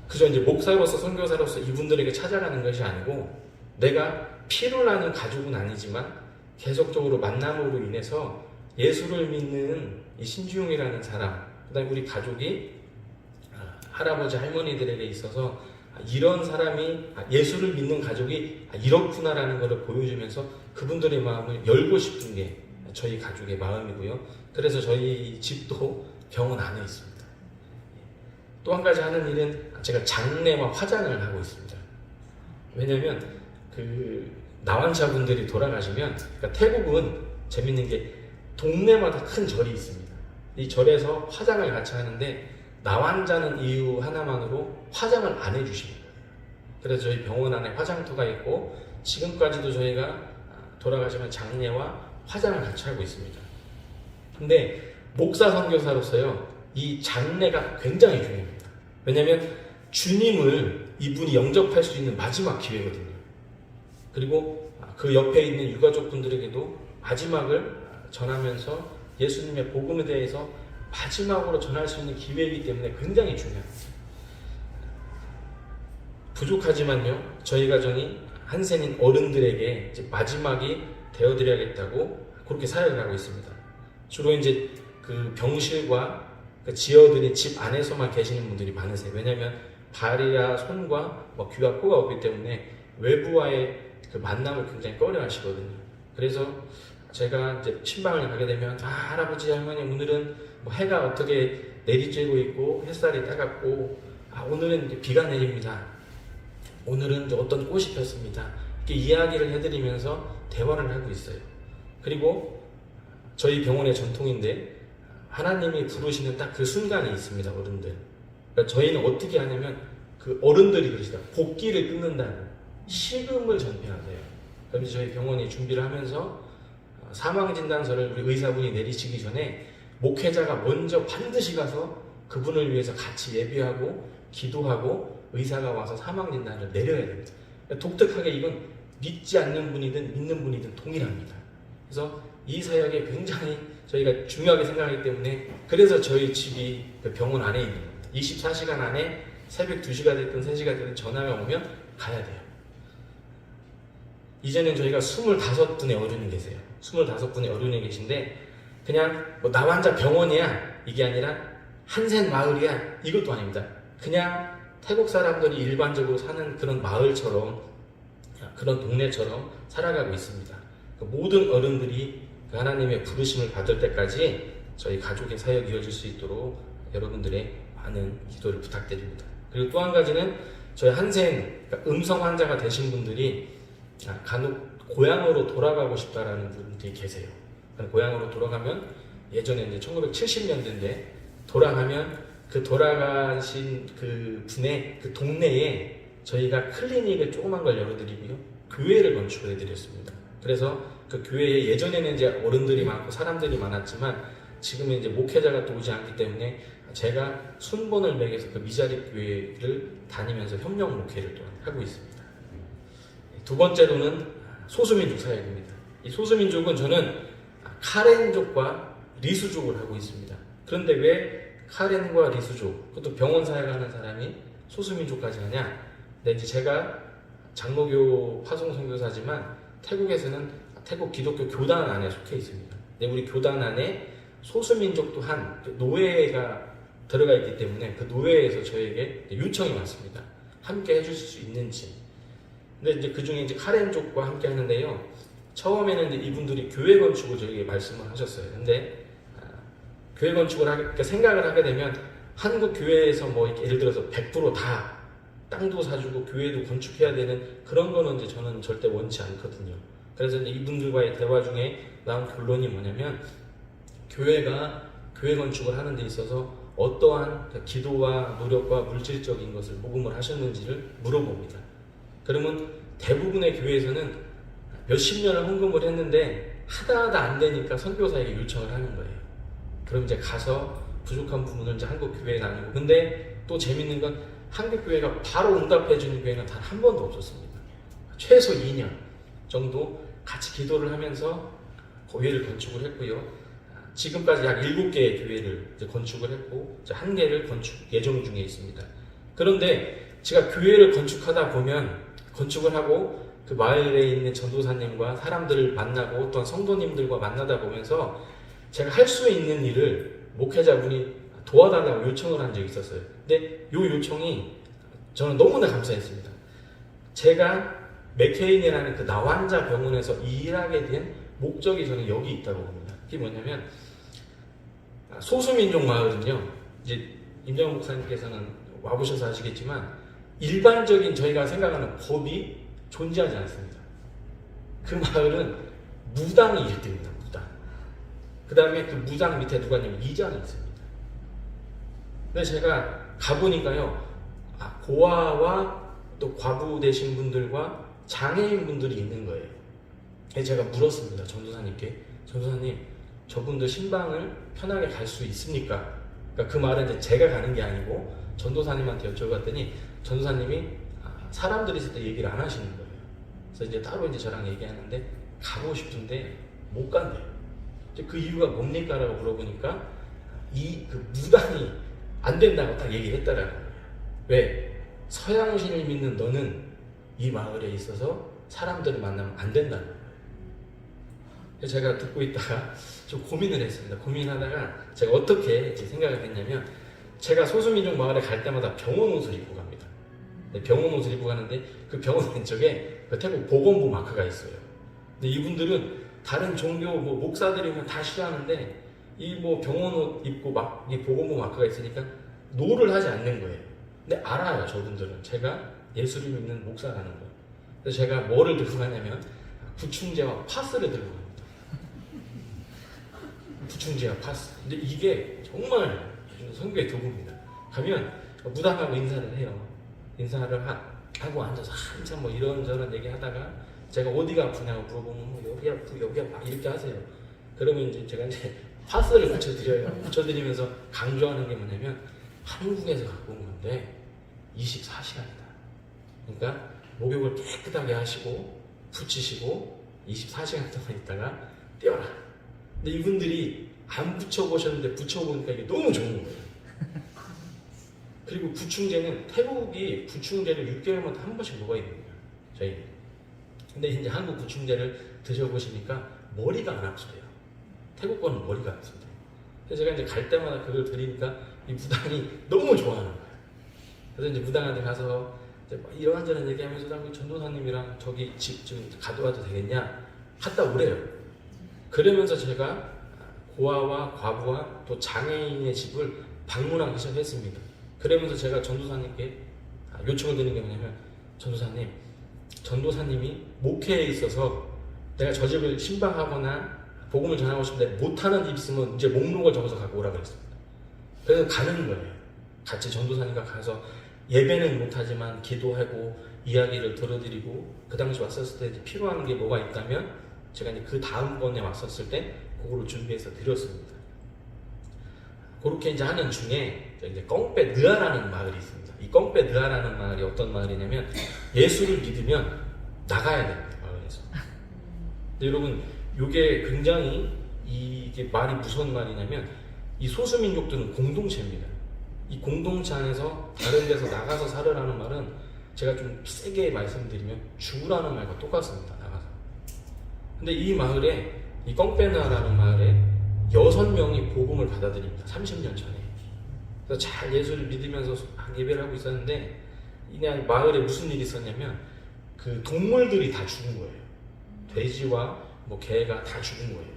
그저 이제 목사로서 선교사로서 이분들에게 찾아가는 것이 아니고, 내가 피로 나는 가족은 아니지만 계속적으로 만남으로 인해서 예수를 믿는 이 신주용이라는 사람, 그 다음에 우리 가족이 할아버지 할머니들에게 있어서 이런 사람이, 예수를 믿는 가족이 이렇구나라는 것을 보여주면서 그분들의 마음을 열고 싶은 게 저희 가족의 마음이고요. 그래서 저희 집도 병원 안에 있습니다. 또 한 가지 하는 일은 제가 장례와 화장을 하고 있습니다. 왜냐면 그 나환자분들이 돌아가시면, 그러니까 태국은 재밌는 게 동네마다 큰 절이 있습니다. 이 절에서 화장을 같이 하는데 나환자는 이유 하나만으로 화장을 안 해주시는 거예요. 그래서 저희 병원 안에 화장터가 있고 지금까지도 저희가 돌아가시면 장례와 화장을 같이 하고 있습니다. 근데 목사 선교사로서요, 이 장례가 굉장히 중요합니다. 왜냐하면 주님을 이분이 영접할 수 있는 마지막 기회거든요. 그리고 그 옆에 있는 유가족 분들에게도 마지막을 전하면서 예수님의 복음에 대해서 마지막으로 전할 수 있는 기회이기 때문에 굉장히 중요합니다. 부족하지만요, 저희 가정이 한센인 어른들에게 이제 마지막이 되어드려야겠다고 그렇게 사역을 하고 있습니다. 주로 이제 그 병실과 그 지어드린 집 안에서만 계시는 분들이 많으세요. 왜냐하면 발이야 손과 귀와 코가 없기 때문에 외부와의 그 만남을 굉장히 꺼려 하시거든요. 그래서 제가 이제 신방을 가게 되면, 할아버지 할머니 오늘은 해가 어떻게 내리쬐고 있고 햇살이 따갑고, 오늘은 이제 비가 내립니다. 오늘은 이제 어떤 꽃이 폈습니다. 이렇게 이야기를 해드리면서 대화를 하고 있어요. 그리고 저희 병원의 전통인데 하나님이 부르시는 딱 그 순간이 있습니다. 어른들. 그러니까 저희는 어떻게 하냐면 그 어른들이 그러시다. 복기를 끊는다는 식음을 전폐하세요. 그럼 저희 병원이 준비를 하면서 사망진단서를 우리 의사분이 내리시기 전에 목회자가 먼저 반드시 가서 그분을 위해서 같이 예배하고 기도하고 의사가 와서 사망진단을 내려야 됩니다. 그러니까 독특하게 이건 믿지 않는 분이든 믿는 분이든 동일합니다. 그래서 이 사역에 굉장히 저희가 중요하게 생각하기 때문에, 그래서 저희 집이 그 병원 안에 있는 겁니다. 24시간 안에 새벽 2시가 됐든 3시가 됐든 전화가 오면 가야 돼요. 이제는 저희가 25분의 어른이 계세요. 25분의 어른이 계신데 그냥 나 환자 병원이야 이게 아니라 한센 마을이야 이것도 아닙니다. 그냥 태국 사람들이 일반적으로 사는 그런 마을처럼, 그런 동네처럼 살아가고 있습니다. 모든 어른들이 그 하나님의 부르심을 받을 때까지 저희 가족의 사역이 이어질 수 있도록 여러분들의 많은 기도를 부탁드립니다. 그리고 또 한 가지는 저희 한센, 그러니까 음성 환자가 되신 분들이 간혹 고향으로 돌아가고 싶다라는 분들이 계세요. 고향으로 돌아가면, 예전에 이제 1970년대인데 돌아가면 그 돌아가신 그 분의 그 동네에 저희가 클리닉을 조그만 걸 열어드리고요, 교회를 건축을 해드렸습니다. 그래서 그 교회에 예전에는 이제 어른들이 많고 사람들이 많았지만 지금은 이제 목회자가 또 오지 않기 때문에 제가 순번을 매겨서 그 미자립 교회를 다니면서 협력 목회를 또한 하고 있습니다. 두 번째로는 소수민족 사역입니다. 이 소수민족은 저는 카렌족과 리수족을 하고 있습니다. 그런데 왜 카렌과 리수족, 그것도 병원 사역하는 사람이 소수민족까지 하냐? 근데 이제 제가 장로교 파송 선교사지만 태국에서는 태국 기독교 교단 안에 속해 있습니다. 근데 우리 교단 안에 소수민족 또한 노예가 들어가 있기 때문에 그 노예에서 저에게 요청이 왔습니다. 함께 해주실 수 있는지. 근데 이제 그 중에 이제 카렌족과 함께 하는데요. 처음에는 이제 이분들이 교회 건축을 저에게 말씀을 하셨어요. 근데 교회 건축을 그러니까 생각을 하게 되면 한국 교회에서 뭐 이렇게 예를 들어서 100%다 땅도 사주고 교회도 건축해야 되는 그런 거는 이제 저는 절대 원치 않거든요. 그래서 이제 이분들과의 대화 중에 나온 결론이 뭐냐면 교회가 교회 건축을 하는 데 있어서 어떠한 기도와 노력과 물질적인 것을 모금을 하셨는지를 물어봅니다. 그러면 대부분의 교회에서는 몇십 년을 헌금을 했는데 하다 안 되니까 선교사에게 요청을 하는 거예요. 그럼 이제 가서 부족한 부분을 이제 한국 교회에 나누고. 근데 또 재밌는 건 한국 교회가 바로 응답해 주는 교회는 단 한 번도 없었습니다. 최소 2년 정도 같이 기도를 하면서 교회를 건축을 했고요. 지금까지 약 7개의 교회를 이제 건축을 했고 이제 1개를 건축 예정 중에 있습니다. 그런데 제가 교회를 건축하다 보면 건축을 하고 그 마을에 있는 전도사님과 사람들을 만나고 또한 성도님들과 만나다 보면서 제가 할 수 있는 일을 목회자분이 도와달라고 요청을 한 적이 있었어요. 근데 이 요청이 저는 너무나 감사했습니다. 제가 맥케인이라는 그 나환자 병원에서 일하게 된 목적이 저는 여기 있다고 봅니다. 그게 뭐냐면 소수민족 마을은요, 이제 임정훈 목사님께서는 와보셔서 아시겠지만 일반적인 저희가 생각하는 법이 존재하지 않습니다. 그 마을은 무당이 1등입니다. 무당. 그 다음에 그 무당 밑에 누가 있냐면 이장이 있습니다. 근데 제가 가보니까요, 고아와 또 과부 되신 분들과 장애인 분들이 있는 거예요. 그래서 제가 물었습니다. 전도사님께. 전도사님, 저분들 신방을 편하게 갈 수 있습니까? 그러니까 그 말은 이제 제가 가는 게 아니고 전도사님한테 여쭤봤더니 전도사님이 사람들이 있을 때 얘기를 안 하시는 거예요. 그래서 이제 따로 이제 저랑 얘기하는데 가고 싶은데 못 간대요. 이제 그 이유가 뭡니까? 라고 물어보니까 그 무당이 안 된다고 딱 얘기를 했다라는 거예요. 왜? 서양신을 믿는 너는 이 마을에 있어서 사람들을 만나면 안 된다는 거예요. 그래서 제가 듣고 있다가 좀 고민을 했습니다. 고민하다가 제가 어떻게 생각을 했냐면 제가 소수민족 마을에 갈 때마다 병원 옷을 입고 갑니다. 병원 옷을 입고 가는데 그 병원 왼쪽에 그 태국 보건부 마크가 있어요. 근데 이분들은 다른 종교 목사들이면 다 싫어하는데 이 병원 옷 입고 이 보건부 마크가 있으니까 노를 하지 않는 거예요. 근데 알아요, 저분들은. 제가 예수를 믿는 목사라는 거예요. 그래서 제가 뭐를 들고 가냐면 구충제와 파스를 들고 갑니다. 구충제와 파스. 근데 이게 정말 선교의 교구입니다. 가면 무당하고 인사를 해요. 인사를 하고 앉아서 한참 이런저런 얘기 하다가 제가 어디가 아프냐고 물어보면 여기 아프고 여기 아프고 이렇게 하세요. 그러면 이제 제가 파스를 붙여드려요. 붙여드리면서 강조하는 게 뭐냐면 한국에서 갖고 온 건데 24시간이다. 그러니까 목욕을 깨끗하게 하시고 붙이시고 24시간 동안 있다가 떼어라. 근데 이분들이 안 붙여보셨는데 붙여보니까 이게 너무 좋은 거예요. 그리고 구충제는 태국이 구충제를 6개월마다 한 번씩 먹어야 됩니다. 저희. 근데 이제 한국 구충제를 드셔보시니까 머리가 안 아프대요. 태국 거는 머리가 아프대요. 그래서 제가 이제 갈 때마다 그걸 드리니까 이 무당이 너무 좋아하는 거예요. 그래서 이제 무당한테 가서 이제 이런저런 얘기하면서 전도사님이랑 저기 집 좀 가둬와도 되겠냐? 갔다 오래요. 그러면서 제가 고아와 과부와 또 장애인의 집을 방문하기 시작했습니다. 그러면서 제가 전도사님께 요청을 드리는 게 뭐냐면 전도사님이 목회에 있어서 내가 저 집을 신방하거나 복음을 전하고 싶은데 못하는 집 있으면 이제 목록을 적어서 갖고 오라고 했습니다. 그래서 가는 거예요. 같이 전도사님과 가서 예배는 못하지만 기도하고 이야기를 들어드리고 그 당시 왔었을 때 이제 필요한 게 뭐가 있다면 제가 이제 그 다음번에 왔었을 때 그거를 준비해서 드렸습니다. 그렇게 이제 하는 중에 이제 껑페 느아라는 마을이 있습니다. 이 껑페 느아라는 마을이 어떤 마을이냐면 예수를 믿으면 나가야 됩니다. 마을에서. 근데 여러분 이게 굉장히 이게 말이 무서운 말이냐면 이 소수민족들은 공동체입니다. 이 공동체 안에서 다른 데서 나가서 살으라는 말은 제가 좀 세게 말씀드리면 죽으라는 말과 똑같습니다. 나가서. 근데 이 마을에 이 껑페나라는 마을에 6명이 복음을 받아들입니다. 30년 전에. 그래서 잘 예수를 믿으면서 예배를 하고 있었는데 그냥 마을에 무슨 일이 있었냐면 그 동물들이 다 죽은 거예요. 돼지와 뭐 개가 다 죽은 거예요.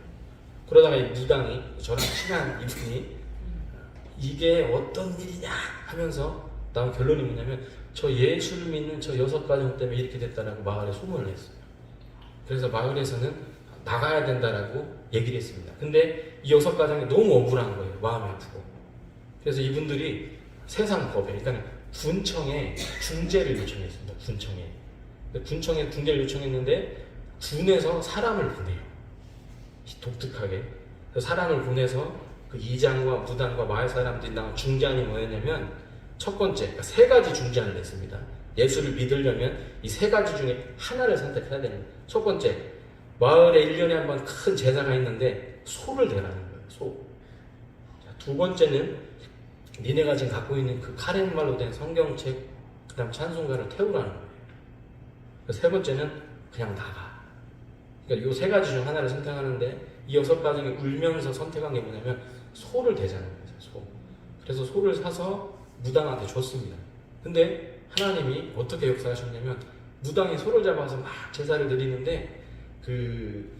그러다가 이 무당이, 저랑 친한 이분이 이게 어떤 일이냐 하면서 나온 결론이 뭐냐면 저 예수를 믿는 저 6가정 때문에 이렇게 됐다라고 마을에 소문을 냈어요. 그래서 마을에서는 나가야 된다라고 얘기를 했습니다. 근데 이 6가정이 너무 억울한 거예요. 마음이 아프고. 그래서 이분들이 세상 법에, 그러니까 군청에 중재를 요청했습니다. 군청에. 군청에 중재를 요청했는데 군에서 사람을 보내요. 독특하게. 그래서 사람을 보내서 그 이장과 무당과 마을 사람들이 나온 중재안이 뭐였냐면 첫 번째, 그러니까 3가지 중재안을 냈습니다. 예수를 믿으려면 이 3가지 중에 하나를 선택해야 되는 거예요. 첫 번째, 마을에 1년에 한 번 큰 제사가 있는데 소를 대라는 거예요. 소. 자, 두 번째는 니네가 지금 갖고 있는 그 카렌말로 된 성경책, 그 다음 찬송가를 태우라는 거예요. 세 번째는 그냥 나가. 그러니까 이 3가지 중 하나를 선택하는데 이 6가정이 울면서 선택한 게 뭐냐면 소를 대자는 거예요. 소. 그래서 소를 사서 무당한테 줬습니다. 근데 하나님이 어떻게 역사하셨냐면 무당이 소를 잡아서 막 제사를 드리는데 그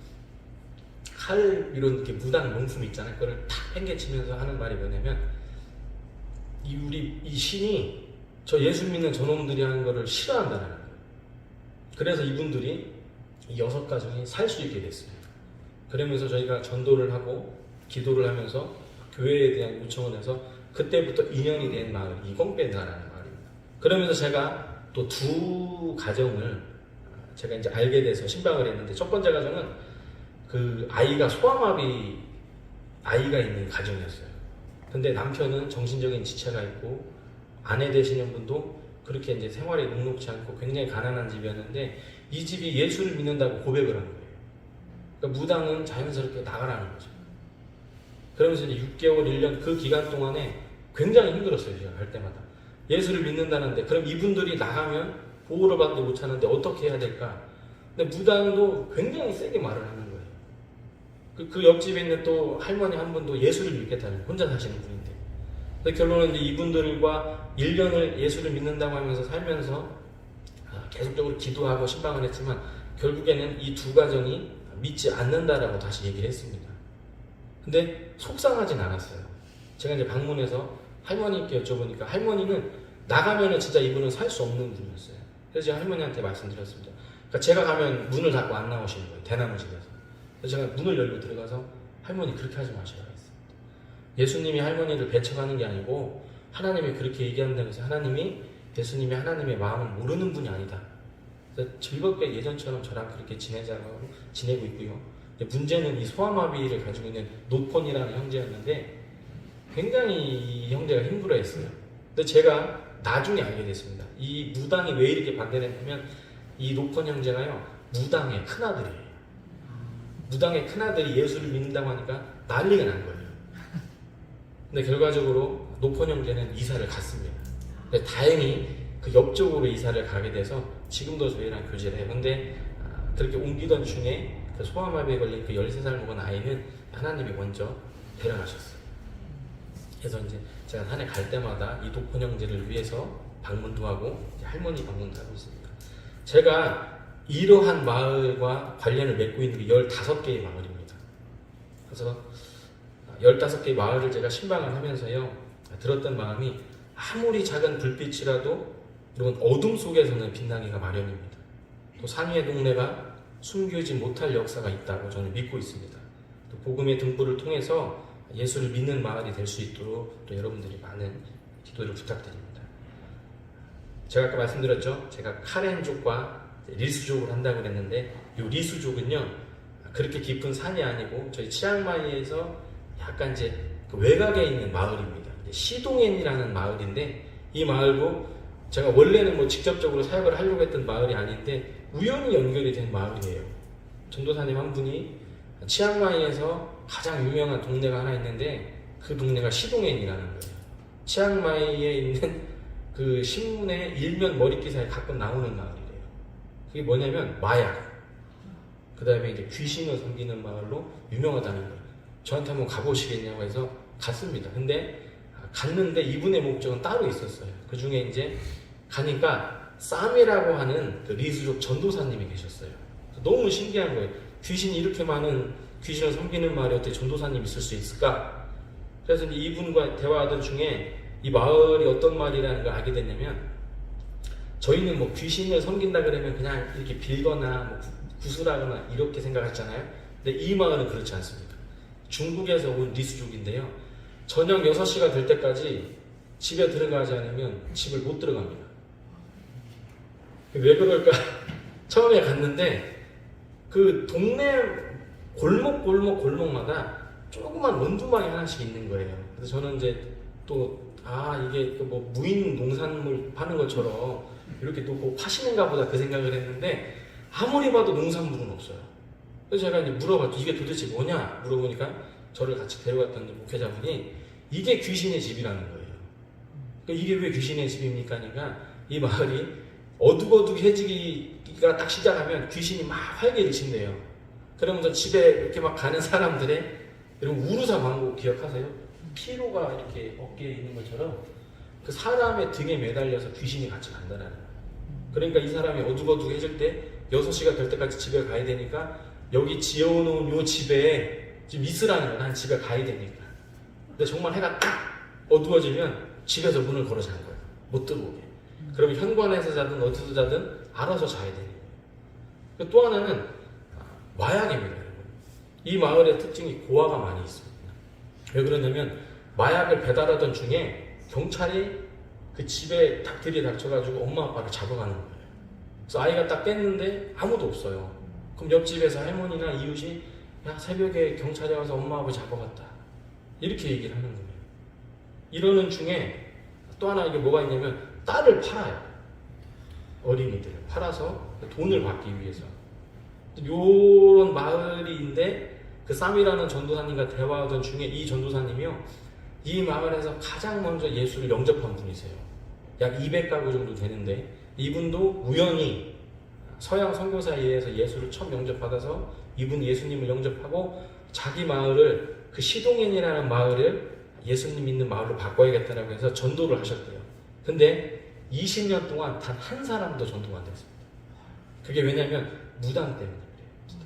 칼 이런 이렇게 무당 용품 있잖아요. 그걸 탁 팽개치면서 하는 말이 뭐냐면 이 신이 저 예수 믿는 저놈들이 하는 거를 싫어한다는 거예요. 그래서 이분들이 이 6가정이 살 수 있게 됐습니다. 그러면서 저희가 전도를 하고 기도를 하면서 교회에 대한 요청을 해서 그때부터 인연이 된 마을이 이공배다라는 마을입니다. 그러면서 제가 또 2가정을 제가 이제 알게 돼서 신방을 했는데 첫 번째 가정은 그 아이가 소아마비 아이가 있는 가정이었어요. 근데 남편은 정신적인 지체가 있고 아내 되시는 분도 그렇게 이제 생활이 녹록지 않고 굉장히 가난한 집이었는데 이 집이 예수를 믿는다고 고백을 한 거예요. 그러니까 무당은 자연스럽게 나가라는 거죠. 그러면서 이제 6개월, 1년 그 기간 동안에 굉장히 힘들었어요. 제가 갈 때마다. 예수를 믿는다는데 그럼 이분들이 나가면 보호를 받지 못하는데 어떻게 해야 될까? 근데 무당도 굉장히 세게 말을 하는 거예요. 그 옆집에 있는 또 할머니 한 분도 예수를 믿겠다는 거예요. 혼자 사시는 분인데. 근데 결론은 이제 이분들과 1년을 예수를 믿는다고 하면서 살면서 계속적으로 기도하고 신방을 했지만 결국에는 이 2가정이 믿지 않는다라고 다시 얘기를 했습니다. 근데 속상하진 않았어요. 제가 이제 방문해서 할머니께 여쭤보니까 할머니는 나가면은 진짜 이분은 살 수 없는 분이었어요. 그래서 제가 할머니한테 말씀드렸습니다. 그러니까 제가 가면 문을 닫고 안 나오시는 거예요. 대나무 집에서. 그래서 제가 문을 열고 들어가서 할머니 그렇게 하지 마시라고 했습니다. 예수님이 할머니를 배척하는 게 아니고 하나님이 그렇게 얘기한다고 해서 하나님이 예수님이 하나님의 마음을 모르는 분이 아니다. 그래서 즐겁게 예전처럼 저랑 그렇게 지내고 있고요. 문제는 이 소아마비를 가지고 있는 노폰이라는 형제였는데 굉장히 이 형제가 힘들어했어요. 근데 제가 나중에 알게 됐습니다. 이 무당이 왜 이렇게 반대를 했냐면 이 노폰 형제가요 무당의 큰아들이에요. 무당의 큰아들이 예수를 믿는다고 하니까 난리가 난 거예요. 근데 결과적으로 노폰 형제는 이사를 갔습니다. 근데 다행히 그 옆쪽으로 이사를 가게 돼서 지금도 저희랑 교제를 해요. 근데 그렇게 옮기던 중에 그 소아마비에 걸린 그 13살 먹은 아이는 하나님이 먼저 데려가셨어요. 그래서 이제 제가 산에 갈 때마다 이 노폰 형제를 위해서 방문도 하고 할머니 방문도 하고 있습니다. 제가 이러한 마을과 관련을 맺고 있는 게 15개의 마을입니다. 그래서 15개의 마을을 제가 신방을 하면서요 들었던 마음이 아무리 작은 불빛이라도 이런 어둠 속에서는 빛나기가 마련입니다. 또 상위의 동네가 숨기지 못할 역사가 있다고 저는 믿고 있습니다. 또 복음의 등불을 통해서 예수를 믿는 마을이 될 수 있도록 또 여러분들이 많은 기도를 부탁드립니다. 제가 아까 말씀드렸죠. 제가 카렌족과 리수족을 한다고 그랬는데 이 리수족은요 그렇게 깊은 산이 아니고 저희 치앙마이에서 약간 이제 그 외곽에 있는 마을입니다. 시동엔이라는 마을인데 이 마을도 제가 원래는 뭐 직접적으로 사역을 하려고 했던 마을이 아닌데 우연히 연결이 된 마을이에요. 전도사님 한 분이 치앙마이에서 가장 유명한 동네가 하나 있는데 그 동네가 시동엔이라는 거예요. 치앙마이에 있는 그 신문의 일면 머리기사에 가끔 나오는 마을이래요. 그게 뭐냐면 마약, 그 다음에 이제 귀신을 섬기는 마을로 유명하다는 거예요. 저한테 한번 가보시겠냐고 해서 갔습니다. 근데 갔는데 이분의 목적은 따로 있었어요. 그 중에 이제 가니까 쌈이라고 하는 그 리수족 전도사님이 계셨어요. 너무 신기한 거예요. 귀신이 이렇게 많은 귀신을 섬기는 마을에 어떻게 전도사님이 있을 수 있을까? 그래서 이제 이분과 대화하던 중에 이 마을이 어떤 마을이라는 걸 알게 됐냐면, 저희는 뭐 귀신을 섬긴다 그러면 그냥 이렇게 빌거나 뭐 구슬하거나 이렇게 생각했잖아요. 근데 이 마을은 그렇지 않습니다. 중국에서 온 리수족인데요. 저녁 6시가 될 때까지 집에 들어가지 않으면 집을 못 들어갑니다. 왜 그럴까? 처음에 갔는데 그 동네 골목마다 조그만 원두막이 하나씩 있는 거예요. 그래서 저는 이제 이게 뭐 무인 농산물 파는 것처럼 이렇게 또 파시는가 보다 그 생각을 했는데, 아무리 봐도 농산물은 없어요. 그래서 제가 이제 물어봤죠. 이게 도대체 뭐냐 물어보니까 저를 같이 데려갔던 목회자분이 이게 귀신의 집이라는 거예요. 그러니까 이게 왜 귀신의 집입니까? 그러니까 이 마을이 어둑어둑해지기가 딱 시작하면 귀신이 막 활개를 친대요. 그러면서 집에 이렇게 막 가는 사람들의, 여러분 우루사 광고 기억하세요? 피로가 이렇게 어깨에 있는 것처럼 그 사람의 등에 매달려서 귀신이 같이 간다는 거예요. 그러니까 이 사람이 어둑어둑해질 때 6시가 될 때까지 집에 가야 되니까 여기 지어놓은 요 집에 지금 있으라는 거야. 난 집에 가야 되니까. 근데 정말 해가 딱 어두워지면 집에서 문을 걸어 잔 거예요. 못 들어오게. 그러면 현관에서 자든 어디서 자든 알아서 자야 되는 거예요. 또 하나는 마약입니다. 이 마을의 특징이 고아가 많이 있습니다. 왜 그러냐면 마약을 배달하던 중에 경찰이 그 집에 딱 들이닥쳐가지고 엄마 아빠를 잡아가는 거예요. 그래서 아이가 딱 깼는데 아무도 없어요. 그럼 옆집에서 할머니나 이웃이 야 새벽에 경찰이 와서 엄마 아빠 잡아갔다 이렇게 얘기를 하는 거예요. 이러는 중에 또 하나 이게 뭐가 있냐면 딸을 팔아요. 어린이들을 팔아서 돈을 받기 위해서. 요런 마을인데 그 쌈이라는 전도사님과 대화하던 중에 이 전도사님이요, 이 마을에서 가장 먼저 예수를 영접한 분이세요. 약 200가구 정도 되는데 이분도 우연히 서양 선교사에 의해서 예수를 처음 영접받아서 이분 예수님을 영접하고 자기 마을을, 그 시동현이라는 마을을 예수님 있는 마을로 바꿔야겠다라고 해서 전도를 하셨대요. 근데 20년 동안 단 한 사람도 전도가 안 됐습니다. 그게 왜냐면 무당 때문에 그래요.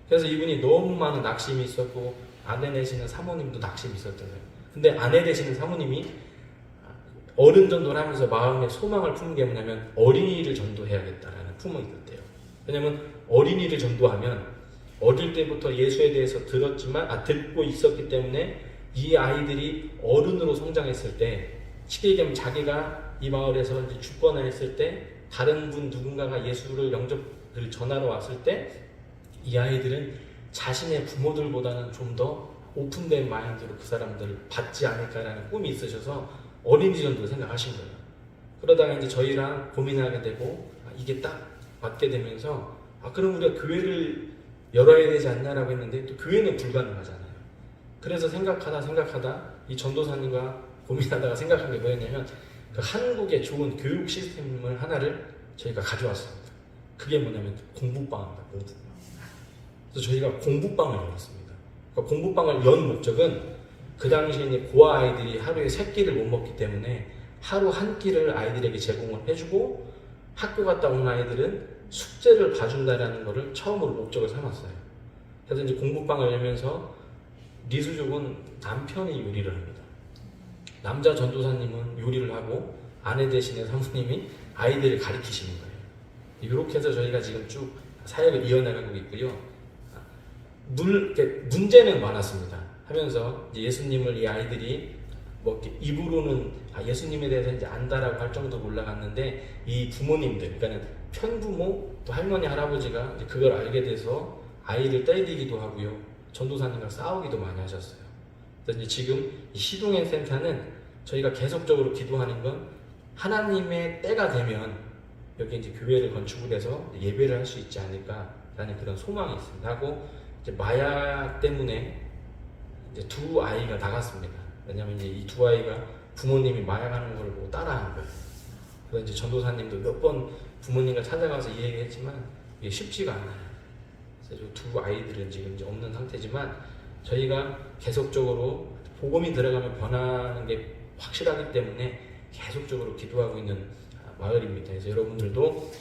그래서 이분이 너무 많은 낙심이 있었고, 아내 되시는 사모님도 낙심이 있었잖아요. 근데 아내 되시는 사모님이 어른 전도를 하면서 마음에 소망을 품은 게 뭐냐면 어린이를 전도해야겠다라는 품이 있었대요. 왜냐면 어린이를 전도하면 어릴 때부터 예수에 대해서 듣고 있었기 때문에 이 아이들이 어른으로 성장했을 때, 쉽게 얘기하면 자기가 이 마을에서 이제 죽거나 했을 때 다른 분 누군가가 예수를 영접을 전하러 왔을 때 이 아이들은 자신의 부모들보다는 좀 더 오픈된 마인드로 그 사람들을 받지 않을까라는 꿈이 있으셔서 어린이 전도를 생각하신 거예요. 그러다가 이제 저희랑 고민하게 되고 이게 딱 맞게 되면서 그럼 우리가 교회를 열어야 되지 않냐라고 했는데 또 교회는 불가능하잖아요. 그래서 생각하다 이 전도사님과 고민하다가 생각한 게 뭐였냐면 그 한국의 좋은 교육 시스템을 하나를 저희가 가져왔습니다. 그게 뭐냐면 공부방입니다. 공부방. 그래서 저희가 공부방을 열었습니다. 그러니까 공부방을 연 목적은 그 당시에 고아 아이들이 하루에 3끼를 못 먹기 때문에 하루 한 끼를 아이들에게 제공을 해주고 학교 갔다 온 아이들은 숙제를 봐준다라는 것을 처음으로 목적을 삼았어요. 그래서 이제 공부방을 열면서 리수족은 남편이 요리를 합니다. 남자 전도사님은 요리를 하고 아내 되시는 사모님이 아이들을 가르치시는 거예요. 이렇게 해서 저희가 지금 쭉 사역을 이어나가고 있고요. 문제는 많았습니다. 하면서 이제 예수님을 이 아이들이 뭐 입으로는 예수님에 대해서 이제 안다라고 할 정도로 올라갔는데 이 부모님들, 그러니까는 편부모 또 할머니 할아버지가 이제 그걸 알게 돼서 아이를 때리기도 하고요. 전도사님과 싸우기도 많이 하셨어요. 그래서 이제 지금 이 시동현 센터는 저희가 계속적으로 기도하는 건 하나님의 때가 되면 여기 이제 교회를 건축을 해서 예배를 할 수 있지 않을까라는 그런 소망이 있습니다. 하고 이제 마약 때문에 이제 2 아이가 나갔습니다. 왜냐면 이제 이 2 아이가 부모님이 마약하는 걸 보고 따라하는 거예요. 그래서 이제 전도사님도 몇 번 부모님과 찾아가서 이야기했지만 이게 쉽지가 않아요. 그래서 2 아이들은 지금 이제 없는 상태지만 저희가 계속적으로 복음이 들어가면 변하는 게 확실하기 때문에 계속적으로 기도하고 있는 마을입니다. 그래서 여러분들도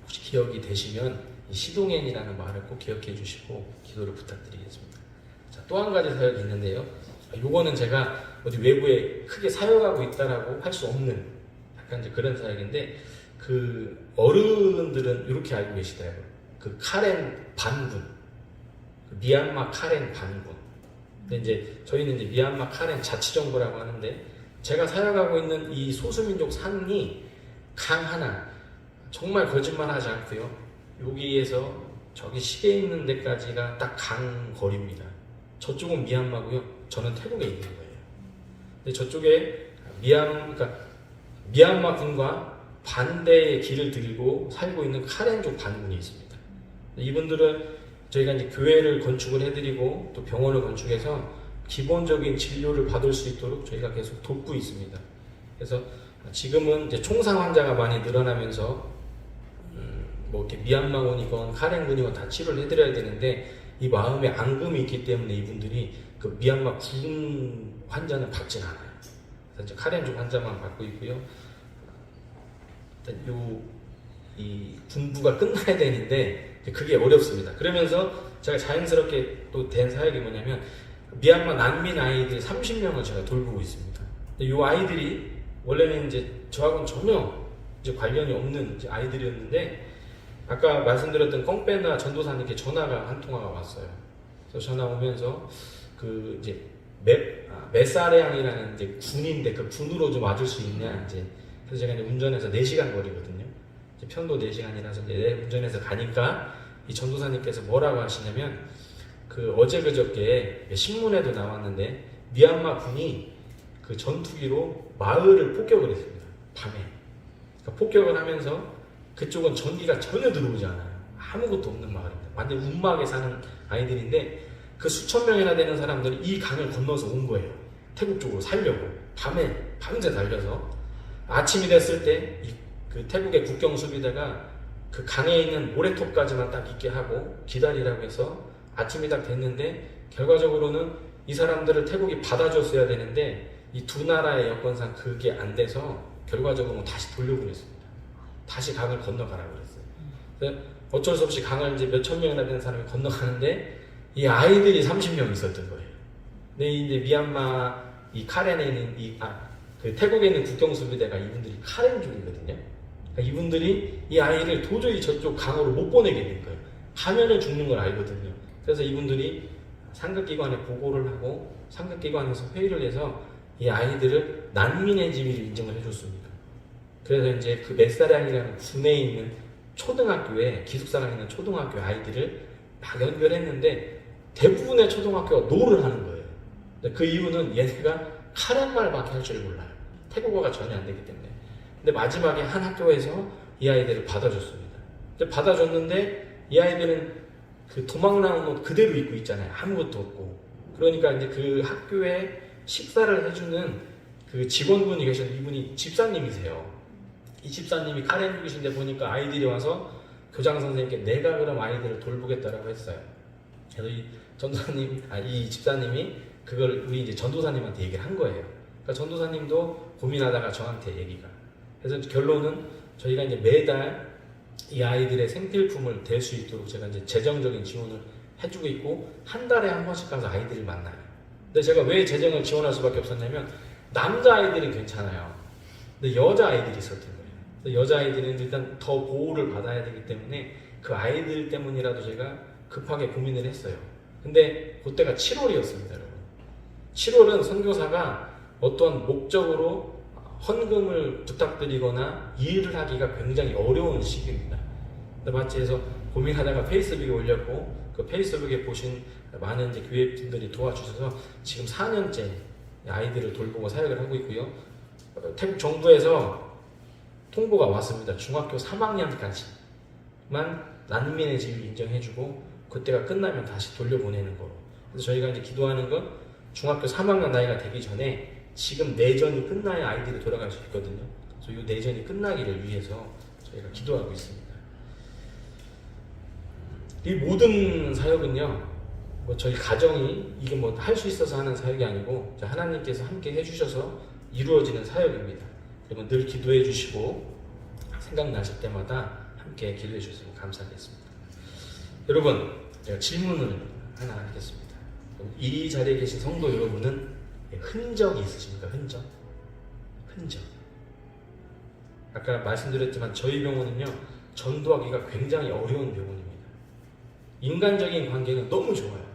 혹시 기억이 되시면 이 시동현이라는 마을을 꼭 기억해 주시고 기도를 부탁드리겠습니다. 자, 또 한 가지 사역이 있는데요. 요거는 제가 어디 외부에 크게 사역하고 있다라고 할 수 없는 약간 이제 그런 사역인데, 그 어른들은 이렇게 알고 계시더라고요. 그 카렌 반군, 그 미얀마 카렌 반군. 근데 이제 저희는 이제 미얀마 카렌 자치정부라고 하는데, 제가 사역하고 있는 이 소수민족 산이 강 하나, 정말 거짓말하지 않고요, 여기에서 저기 시계 있는 데까지가 딱 강 거리입니다. 저쪽은 미얀마고요, 저는 태국에 있는 거예요. 근데 저쪽에 그러니까 미얀마 군과 반대의 길을 들고 살고 있는 카렌족 반군이 있습니다. 이분들은 저희가 이제 교회를 건축을 해드리고 또 병원을 건축해서 기본적인 진료를 받을 수 있도록 저희가 계속 돕고 있습니다. 그래서 지금은 이제 총상 환자가 많이 늘어나면서 뭐 이렇게 미얀마군이건 카렌군이건 다 치료를 해드려야 되는데, 이 마음에 앙금이 있기 때문에 이분들이 그 미얀마 군 환자는 받진 않아요. 그래서 이제 카렌족 환자만 받고 있고요. 일단 이 군부가 끝나야 되는데 그게 어렵습니다. 그러면서 제가 자연스럽게 또 된 사역이 뭐냐면, 미얀마 난민 아이들 30명을 제가 돌보고 있습니다. 이 아이들이 원래는 이제 저하고는 전혀 이제 관련이 없는 이제 아이들이었는데, 아까 말씀드렸던 꽁빼나 전도사님께 전화가 한 통화가 왔어요. 그래서 전화 오면서 그 이제 메사레앙이라는 이제 군인데 그 군으로 좀 와줄 수 있냐, 이제 그래서 제가 이제 운전해서 4시간 거리거든요. 이제 편도 4시간이라서 이제 운전해서 가니까 이 전도사님께서 뭐라고 하시냐면, 그 어제 그저께 신문에도 나왔는데 미얀마 군이 그 전투기로 마을을 폭격을 했습니다. 밤에. 그러니까 폭격을 하면서 그쪽은 전기가 전혀 들어오지 않아요. 아무것도 없는 마을입니다. 완전 운막에 사는 아이들인데, 그 수천 명이나 되는 사람들이 이 강을 건너서 온 거예요. 태국 쪽으로 살려고. 밤에 밤새 달려서 아침이 됐을 때 그 태국의 국경 수비대가 그 강에 있는 모래톱까지만 딱 있게 하고 기다리라고 해서 아침이 딱 됐는데, 결과적으로는 이 사람들을 태국이 받아줬어야 되는데 이 두 나라의 여건상 그게 안 돼서 결과적으로 다시 돌려보냈습니다. 다시 강을 건너가라고 그랬어요. 그래서 어쩔 수 없이 강을 이제 몇천 명이나 되는 사람이 건너가는데, 이 아이들이 30명 있었던 거예요. 근데 이제 미얀마 이 카렌에 있는 그 태국에 있는 국경수비대가 이분들이 카렌족이거든요. 그러니까 이분들이 이 아이를 도저히 저쪽 강으로 못 보내게 된 거예요. 하면은 죽는 걸 알거든요. 그래서 이분들이 상급기관에 보고를 하고 상급기관에서 회의를 해서 이 아이들을 난민의 지위를 인정을 해줬습니다. 그래서 이제 그 메사량이라는 군에 있는 초등학교에, 기숙사가 있는 초등학교 아이들을 막 연결했는데 대부분의 초등학교가 노를 하는 거예요. 그 이유는 얘네가 카렌말밖에 할 줄 몰라요. 태국어가 전혀 안 되기 때문에. 근데 마지막에 한 학교에서 이 아이들을 받아줬습니다. 근데 받아줬는데 이 아이들은 그 도망 나온 옷 그대로 입고 있잖아요. 아무것도 없고. 그러니까 이제 그 학교에 식사를 해주는 그 직원분이 계셨는데, 이분이 집사님이세요. 이 집사님이 카렌족이신데 보니까 아이들이 와서 교장 선생님께 내가 그럼 아이들을 돌보겠다라고 했어요. 그래서 이 전도사님, 이 집사님이 그걸 우리 이제 전도사님한테 얘기를 한 거예요. 그러니까 전도사님도 고민하다가 저한테 얘기가. 그래서 결론은 저희가 이제 매달 이 아이들의 생필품을 댈 수 있도록 제가 이제 재정적인 지원을 해주고 있고, 한 달에 한 번씩 가서 아이들을 만나요. 근데 제가 왜 재정을 지원할 수밖에 없었냐면, 남자 아이들은 괜찮아요. 근데 여자 아이들이 있었던 거예요. 여자 아이들은 일단 더 보호를 받아야 되기 때문에 그 아이들 때문이라도 제가 급하게 고민을 했어요. 근데 그때가 7월이었습니다, 여러분. 7월은 선교사가 어떤 목적으로 헌금을 부탁드리거나 일을 하기가 굉장히 어려운 시기입니다. 마치 해서 고민하다가 페이스북에 올렸고, 그 페이스북에 보신 많은 이제 교회 분들이 도와주셔서 지금 4년째 아이들을 돌보고 사역을 하고 있고요. 태국 정부에서 통보가 왔습니다. 중학교 3학년까지만 난민의 지위를 인정해주고 그때가 끝나면 다시 돌려보내는 거로. 그래서 저희가 이제 기도하는 건 중학교 3학년 나이가 되기 전에 지금 내전이 끝나야 아이들이 돌아갈 수 있거든요. 그래서 이 내전이 끝나기를 위해서 저희가 기도하고 있습니다. 이 모든 사역은요, 뭐 저희 가정이 이게 뭐 할 수 있어서 하는 사역이 아니고 하나님께서 함께 해주셔서 이루어지는 사역입니다. 여러분 늘 기도해 주시고 생각나실 때마다 함께 기도해 주셔서 감사하겠습니다. 여러분 제가 질문을 하나 하겠습니다. 이 자리에 계신 성도 여러분은 흔적이 있으십니까? 흔적? 아까 말씀드렸지만 저희 병원은요 전도하기가 굉장히 어려운 병원입니다. 인간적인 관계는 너무 좋아요.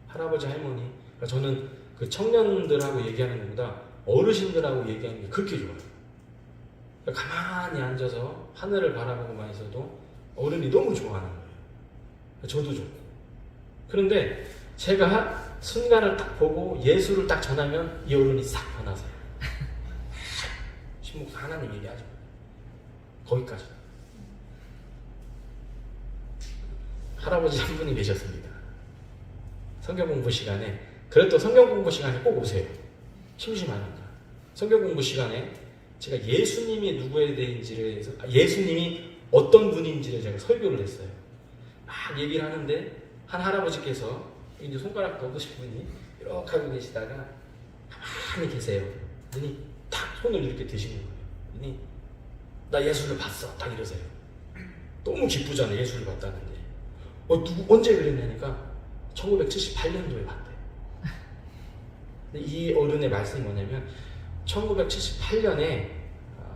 할아버지 할머니, 그러니까 저는 그 청년들하고 얘기하는 것보다 어르신들하고 얘기하는 게 그렇게 좋아요. 그러니까 가만히 앉아서 하늘을 바라보고만 있어도 어른이 너무 좋아하는 거예요. 저도 좋고. 그런데 제가 순간을 딱 보고 예수를 딱 전하면 이 어른이 싹 변하세요. 신목사 하나님 얘기하죠. 거기까지. 할아버지 한 분이 계셨습니다. 성경 공부 시간에, 그래도 성경 공부 시간에 꼭 오세요. 심심하니까. 성경 공부 시간에 제가 예수님이 누구에 대한지를 해서, 예수님이 어떤 분인지를 제가 설교를 했어요. 막 얘기를 하는데, 한 할아버지께서, 이제 손가락 뻗으신 분이 이렇게 하고 계시다가, 가만히 계세요. 그러니 딱 손을 이렇게 드시는 거예요. 그러니, 나 예수를 봤어. 딱 이러세요. 너무 기쁘잖아요. 예수를 봤다는데. 언제 그랬냐니까 1978년도에 봤대요. 근데 이 어른의 말씀이 뭐냐면 1978년에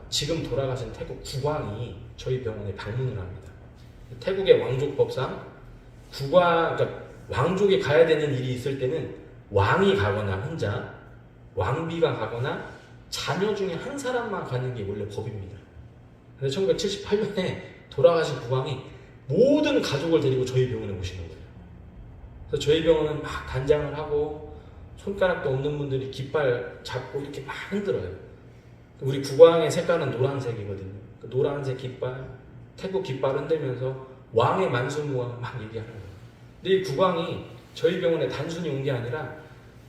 지금 돌아가신 태국 국왕이 저희 병원에 방문을 합니다. 태국의 왕족법상 그러니까 왕족이 가야 되는 일이 있을 때는 왕이 가거나 혼자, 왕비가 가거나 자녀 중에 한 사람만 가는 게 원래 법입니다. 근데 1978년에 돌아가신 국왕이 모든 가족을 데리고 저희 병원에 오시는 거예요. 그래서 저희 병원은 막 단장을 하고 손가락도 없는 분들이 깃발 잡고 이렇게 막 흔들어요. 우리 국왕의 색깔은 노란색이거든요. 그 노란색 깃발, 태국 깃발 흔들면서 왕의 만수무강 막 얘기하는 거예요. 근데 이 국왕이 저희 병원에 단순히 온 게 아니라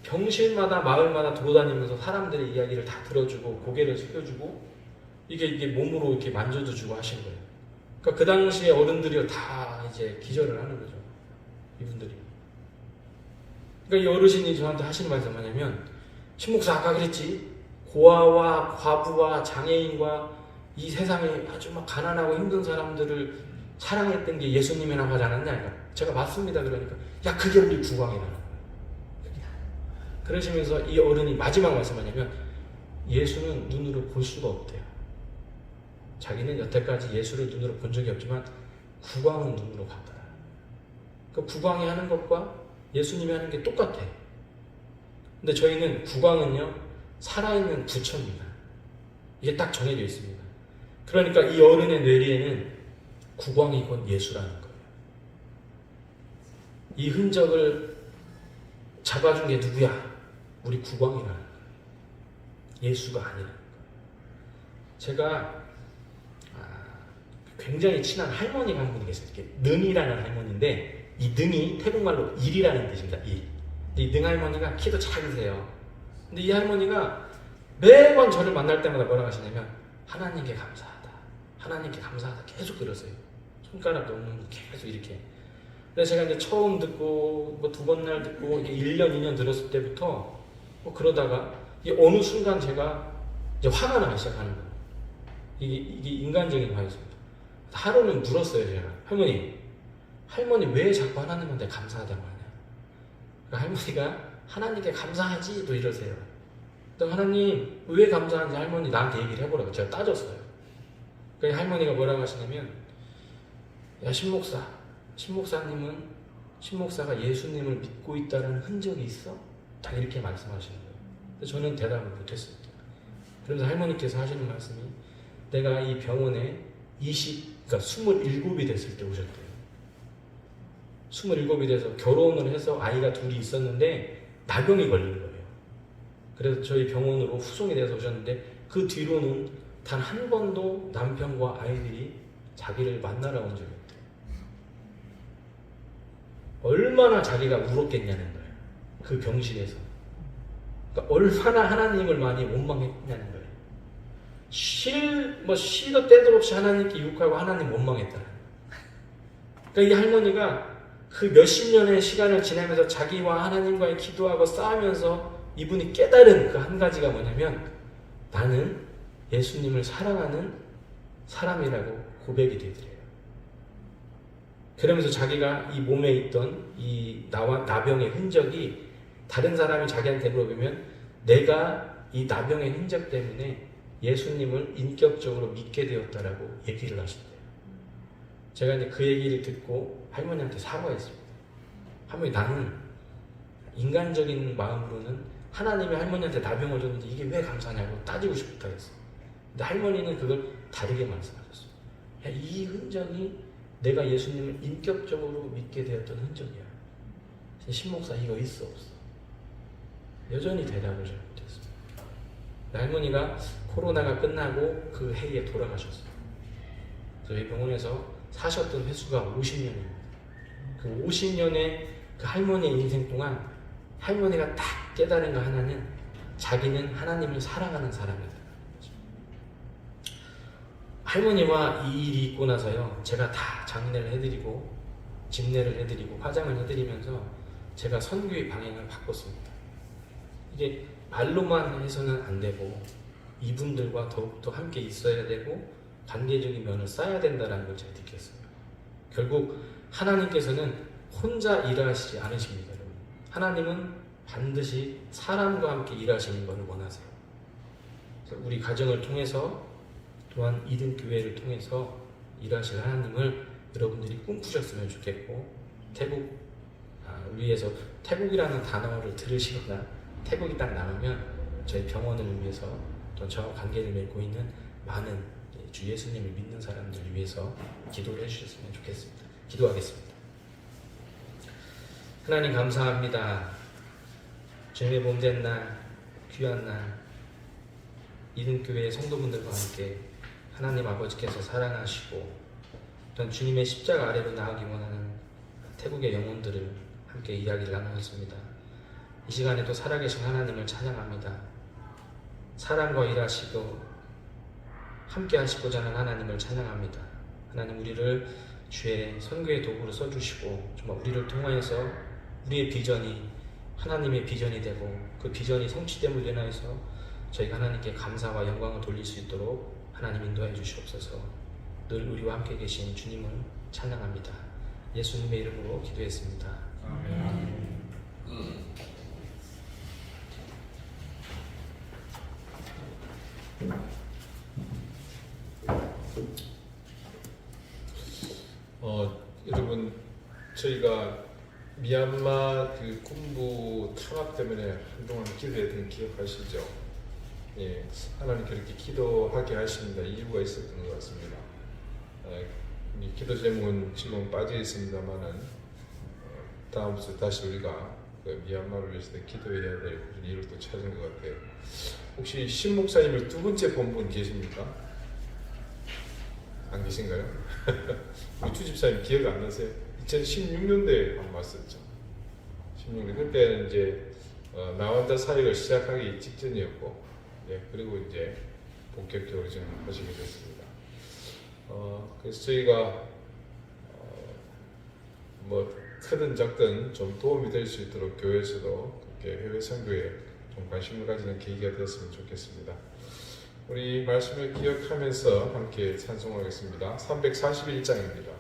병실마다 마을마다 돌아다니면서 사람들의 이야기를 다 들어주고 고개를 숙여주고 이게 몸으로 이렇게 만져도 주고 하신 거예요. 그러니까 그 당시에 어른들이 다 이제 기절을 하는 거죠. 이분들이. 그러니까 이 어르신이 저한테 하시는 말씀이 뭐냐면, 신목사 아까 그랬지? 고아와 과부와 장애인과 이 세상에 아주 막 가난하고 힘든 사람들을 사랑했던 게 예수님이라고 하지 않았냐? 제가 맞습니다. 그러니까 야 그게 우리 국왕이라는 거예요. 그러시면서 이 어른이 마지막 말씀하냐면 예수는 눈으로 볼 수가 없대요. 자기는 여태까지 예수를 눈으로 본 적이 없지만 국왕은 눈으로 봤다. 그 국왕이 하는 것과 예수님이 하는 게 똑같아. 근데 저희는 국왕은요 살아있는 부처입니다. 이게 딱 정해져 있습니다. 그러니까 이 어른의 뇌리에는 국왕이 곧 예수라는 거예요. 이 흔적을 잡아준 게 누구야? 우리 국왕이라는 거예요. 예수가 아니라는 거예요. 제가 굉장히 친한 할머니가 한 분이 계세요. 능이라는 할머니인데 이 능이 태국말로 일이라는 뜻입니다. 일. 근데 이 능 할머니가 키도 작으세요. 근데 이 할머니가 매번 저를 만날 때마다 뭐라고 하시냐면 하나님께 감사하다. 하나님께 감사하다. 계속 그러세요. 손가락도 없는 계속 이렇게. 근데 제가 이제 처음 듣고 뭐 두 번 날 듣고 이렇게 1년, 2년 들었을 때부터 뭐 그러다가 이게 어느 순간 제가 이제 화가 나기 시작하는 거예요. 이게 인간적인 화였습니다. 하루는 물었어요, 제가. 할머니 왜 자꾸 하나님한테 감사하다고 하냐? 그러니까 할머니가 하나님께 감사하지 또 이러세요. 그러니까 하나님 왜 감사한지 할머니 나한테 얘기를 해보라고 제가 따졌어요. 그러니까 할머니가 뭐라고 하시냐면 야 신목사님은 신목사가 예수님을 믿고 있다는 흔적이 있어? 딱 이렇게 말씀하시는 거예요. 근데 저는 대답을 못했습니다. 그래서 할머니께서 하시는 말씀이 내가 이 병원에 27이 됐을 때 오셨대요. 27이 돼서 결혼을 해서 아이가 둘이 있었는데 나병이 걸린 거예요. 그래서 저희 병원으로 후송이 돼서 오셨는데 그 뒤로는 단 한 번도 남편과 아이들이 자기를 만나러 온 적이 없대요. 얼마나 자기가 울었겠냐는 거예요. 그 병실에서. 그러니까 얼마나 하나님을 많이 원망했냐는 거예요. 시도 때도 없이 하나님께 욕하고 하나님 원망했다. 그러니까 이 할머니가 그 몇십 년의 시간을 지나면서 자기와 하나님과의 기도하고 싸우면서 이분이 깨달은 그 한 가지가 뭐냐면 나는 예수님을 사랑하는 사람이라고 고백이 되더래요. 그러면서 자기가 이 몸에 있던 이 나병의 흔적이 다른 사람이 자기한테 물어보면 내가 이 나병의 흔적 때문에 예수님을 인격적으로 믿게 되었다라고 얘기를 하신대요. 제가 이제 그 얘기를 듣고 할머니한테 사과했습니다. 할머니, 나는 인간적인 마음으로는 하나님이 할머니한테 나병을 줬는데 이게 왜 감사하냐고 따지고 싶다 했어요. 근데 할머니는 그걸 다르게 말씀하셨어요. 야, 이 흔적이 내가 예수님을 인격적으로 믿게 되었던 흔적이야. 신목사, 이거 있어 없어? 여전히 대답을 잘 못했습니다. 할머니가 코로나가 끝나고 그 해에 돌아가셨어요. 저희 병원에서 사셨던 횟수가 50년입니다. 그 50년의 그 할머니의 인생 동안 할머니가 딱 깨달은 거 하나는 자기는 하나님을 사랑하는 사람이다. 할머니와 이 일이 있고 나서요, 제가 다 장례를 해드리고 집례를 해드리고 화장을 해드리면서 제가 선교의 방향을 바꿨습니다. 이게 말로만 해서는 안 되고 이분들과 더욱더 함께 있어야 되고 관계적인 면을 쌓아야 된다는 걸 제가 느꼈어요. 결국 하나님께서는 혼자 일하시지 않으십니다. 여러분. 하나님은 반드시 사람과 함께 일하시는 것을 원하세요. 그래서 우리 가정을 통해서 또한 이든교회를 통해서 일하실 하나님을 여러분들이 꿈꾸셨으면 좋겠고, 태국 위에서 태국이라는 단어를 들으시거나 태국이 딱 나오면 저희 병원을 위해서 또 저와 관계를 맺고 있는 많은 주 예수님을 믿는 사람들을 위해서 기도를 해주셨으면 좋겠습니다. 기도하겠습니다. 하나님 감사합니다. 주님의 몸된 날, 귀한 날, 이든교회의 성도분들과 함께 하나님 아버지께서 사랑하시고 또한 주님의 십자가 아래로 나가기 원하는 태국의 영혼들을 함께 이야기를 나누었습니다. 이 시간에도 살아계신 하나님을 찬양합니다. 사랑과 일하시고 함께 하시고자 하는 하나님을 찬양합니다. 하나님, 우리를 주의 선교의 도구로 써주시고 정말 우리를 통하여서 우리의 비전이 하나님의 비전이 되고 그 비전이 성취됨을 인하여서 저희가 하나님께 감사와 영광을 돌릴 수 있도록 하나님 인도해 주시옵소서. 늘 우리와 함께 계신 주님을 찬양합니다. 예수님의 이름으로 기도했습니다. 아멘. 여러분, 저희가 미얀마 그 군부 탄압 때문에 한동안 기도했던 기억하시죠? 예, 하나님 그렇게 기도하게 하십니다. 이유가 있었던 것 같습니다. 기도 제목은 지금 빠져 있습니다만은 다음 주 다시 우리가 그 미얀마를 위해서 기도해야 될 그런 이유를 또 찾은 것 같아요. 혹시 신 목사님을 두 번째 본 분 계십니까? 안 계신가요? 우리 주집사님 기억 안 나세요? 2016년도에 한번 왔었죠. 16년 그때는 이제 나완다 사역을 시작하기 직전이었고, 네, 그리고 이제 본격적으로 지금 하시게 됐습니다. 그래서 저희가 뭐 크든 작든 좀 도움이 될 수 있도록 교회에서도 그렇게 해외 선교에 좀 관심을 가지는 계기가 되었으면 좋겠습니다. 우리 말씀을 기억하면서 함께 찬송하겠습니다. 341장입니다.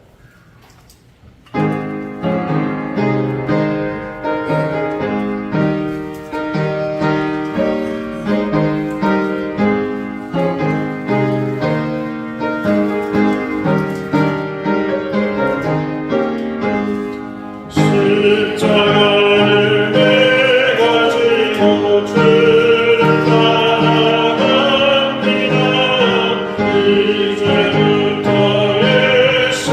이제부터 예수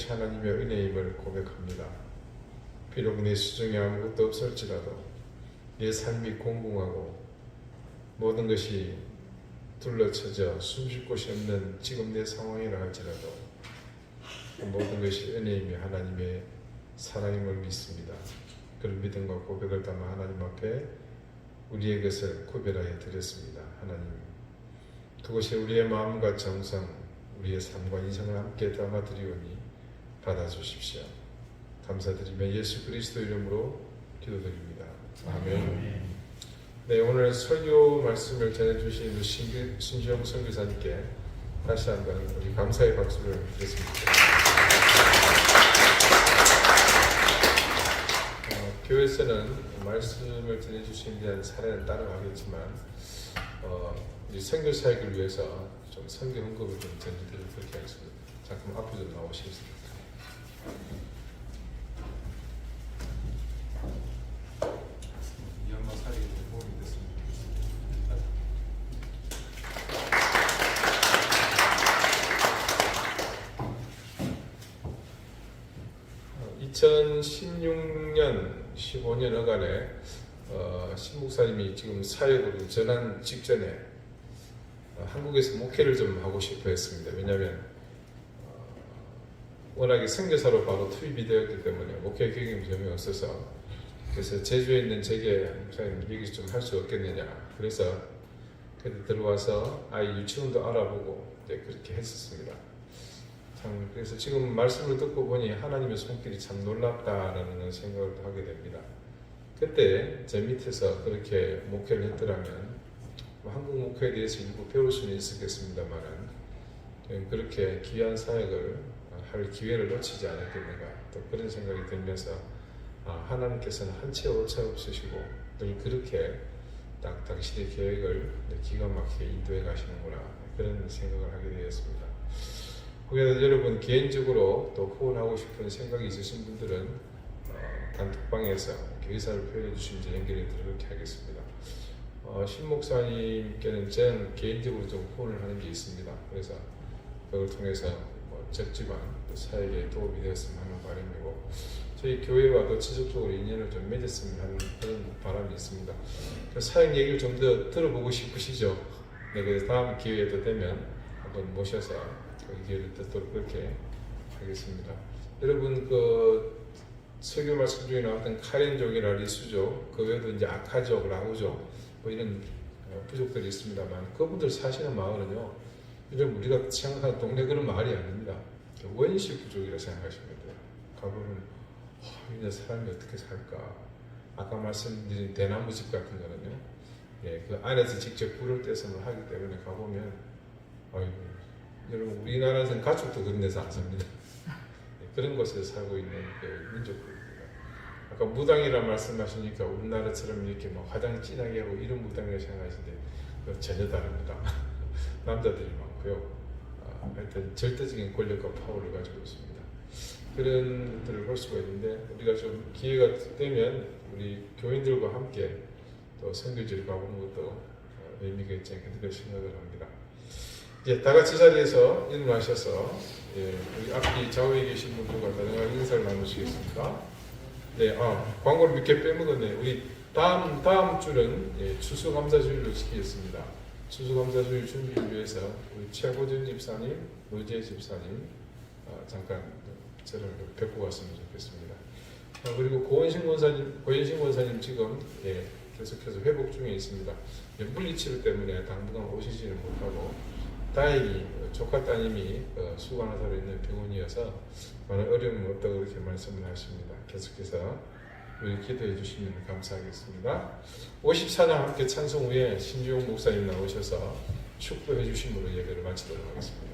것이 하나님의 은혜임을 고백합니다. 비록 내 수중에 아무것도 없을지라도 내 삶이 공공하고 모든 것이 둘러쳐져 숨쉴 곳이 없는 지금 내 상황이라 할지라도 모든 것이 은혜이며 하나님의 사랑임을 믿습니다. 그런 믿음과 고백을 담아 하나님 앞에 우리의 것을 구별하여 드렸습니다. 하나님, 그것이 우리의 마음과 정성, 우리의 삶과 인생을 함께 담아드리오니 받아주십시오. 감사드리며 예수 그리스도 이름으로 기도드립니다. 아멘. 네, 오늘 설교 말씀을 전해주신 신지영 선교사님께 다시 한번 우리 감사의 박수를 드렸습니다. 교회에서는 말씀을 전해주신 데한 사례는 따라가겠지만 우리 선교사역을 위해서 좀 선교 헌금을 좀 전해드리도록 그렇게 하겠습니다. 잠깐 앞으로 좀 나오시겠습니다. 이 엄마 사역에 좀 도움이 됐습니다. 2016년 15년 어간에 신목사님이 지금 사역으로 전환 직전에 한국에서 목회를 좀 하고 싶어 했습니다. 왜냐하면 워낙에 선교사로 바로 투입이 되었기 때문에 목회 경험이 전혀 없어서, 그래서 제주에 있는 제게 목사님 여기서 좀 할 수 없겠느냐, 그래서 그때 들어와서 아이 유치원도 알아보고 그렇게 했었습니다. 참, 그래서 지금 말씀을 듣고 보니 하나님의 손길이 참 놀랍다라는 생각을 하게 됩니다. 그때 제 밑에서 그렇게 목회를 했더라면 한국 목회에 대해서 일부 배울 수는 있었겠습니다만은 그렇게 귀한 사역을 할 기회를 놓치지 않았겠는가, 또 그런 생각이 들면서 하나님께서는 한 채 오차 없으시고 늘 그렇게 딱 당신의 계획을 기가 막히게 인도해 가시는구나, 그런 생각을 하게 되었습니다. 그래서 여러분 개인적으로 또 후원하고 싶은 생각이 있으신 분들은 단톡방에서 의사를 표현해 주시면 연결해 드리도록 그렇게 하겠습니다. 신 목사님께는 저는 개인적으로 좀 후원을 하는 게 있습니다. 그래서 그걸 통해서 적지만 사역에 도움이 되었으면 하는 바람이고, 저희 교회와도 지속적으로 인연을 좀 맺었으면 하는 그런 바람이 있습니다. 사역 얘기를 좀 더 들어보고 싶으시죠? 네, 그래서 다음 기회에도 되면 한번 모셔서 그 기회를 듣도록 그렇게 하겠습니다. 여러분 설교 말씀 중에 나왔던 카렌족이나 리수족, 그 외에도 이제 아카족, 라우족 이런 부족들이 있습니다만, 그분들 사시는 마을은요, 이런 우리가 생각하는 동네 그런 마을이 아닙니다. 원시 부족이라 생각하시면 돼요. 가보면 이제 사람이 어떻게 살까? 아까 말씀드린 대나무집 같은 거는요, 그 안에서 직접 불을 떼서 하기 때문에 가보면, 여러분 우리나라에서는 가축도 그런 데서 안 삽니다. 그런 곳에서 살고 있는 민족들입니다. 아까 무당이라 말씀하시니까 우리나라처럼 이렇게 화장 진하게 하고 이런 무당이라고 생각하시는데 전혀 다릅니다. 남자들이 많고요. 하여튼 절대적인 권력과 파워를 가지고 있습니다. 그런 것들을 볼 수가 있는데, 우리가 좀 기회가 되면 우리 교인들과 함께 또 선교지를 가보는 것도 의미가 있지 않겠는가 생각을 합니다. 이제 다 같이 자리에서 일어나셔서 우리 앞뒤 좌우에 계신 분들과 다양한 인사를 나누시겠습니다. 네, 광고를 몇 개 빼먹었네요. 우리 다음 주는 추수감사주일로 지키겠습니다. 추수감사주일 준비를 위해서 우리 최고준 집사님, 노재 집사님 잠깐 저를 뵙고 갔으면 좋겠습니다. 그리고 고현신 권사님 지금 계속해서 회복 중에 있습니다. 물리치료 때문에 당분간 오시지는 못하고, 다행히 조카 따님이 수관하사로 있는 병원이어서 많은 어려움이 없다고 그렇게 말씀을 하십니다. 계속해서 우리 기도해 주시면 감사하겠습니다. 54장 함께 찬송 후에 신주용 목사님 나오셔서 축도해 주심으로 예배를 마치도록 하겠습니다.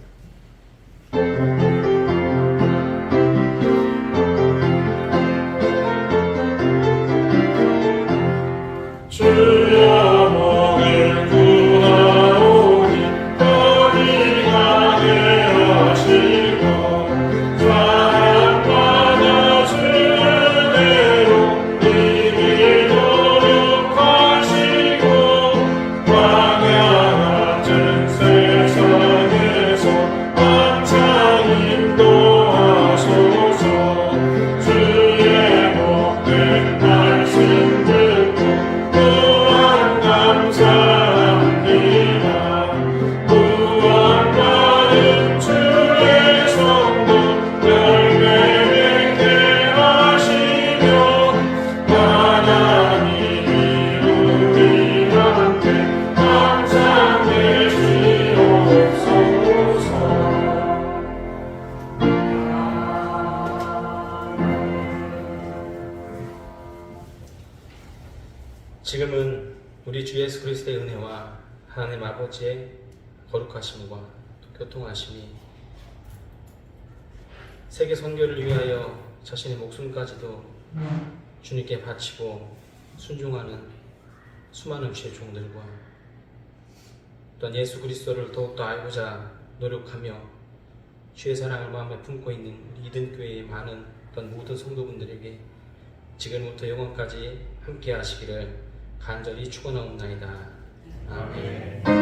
세상에서 한창을 지금은 우리 주 예수 그리스도의 은혜와 하나님 아버지의 거룩하심과 또 교통하심이 세계 선교를 위하여 자신의 목숨까지도 주님께 바치고 순종하는 수많은 주의 종들과 또한 예수 그리스도를 더욱더 알고자 노력하며 주의 사랑을 마음에 품고 있는 우리 이든교회의 많은 어떤 모든 성도분들에게 지금부터 영원까지 함께 하시기를 간절히 축원하옵나이다. 아멘.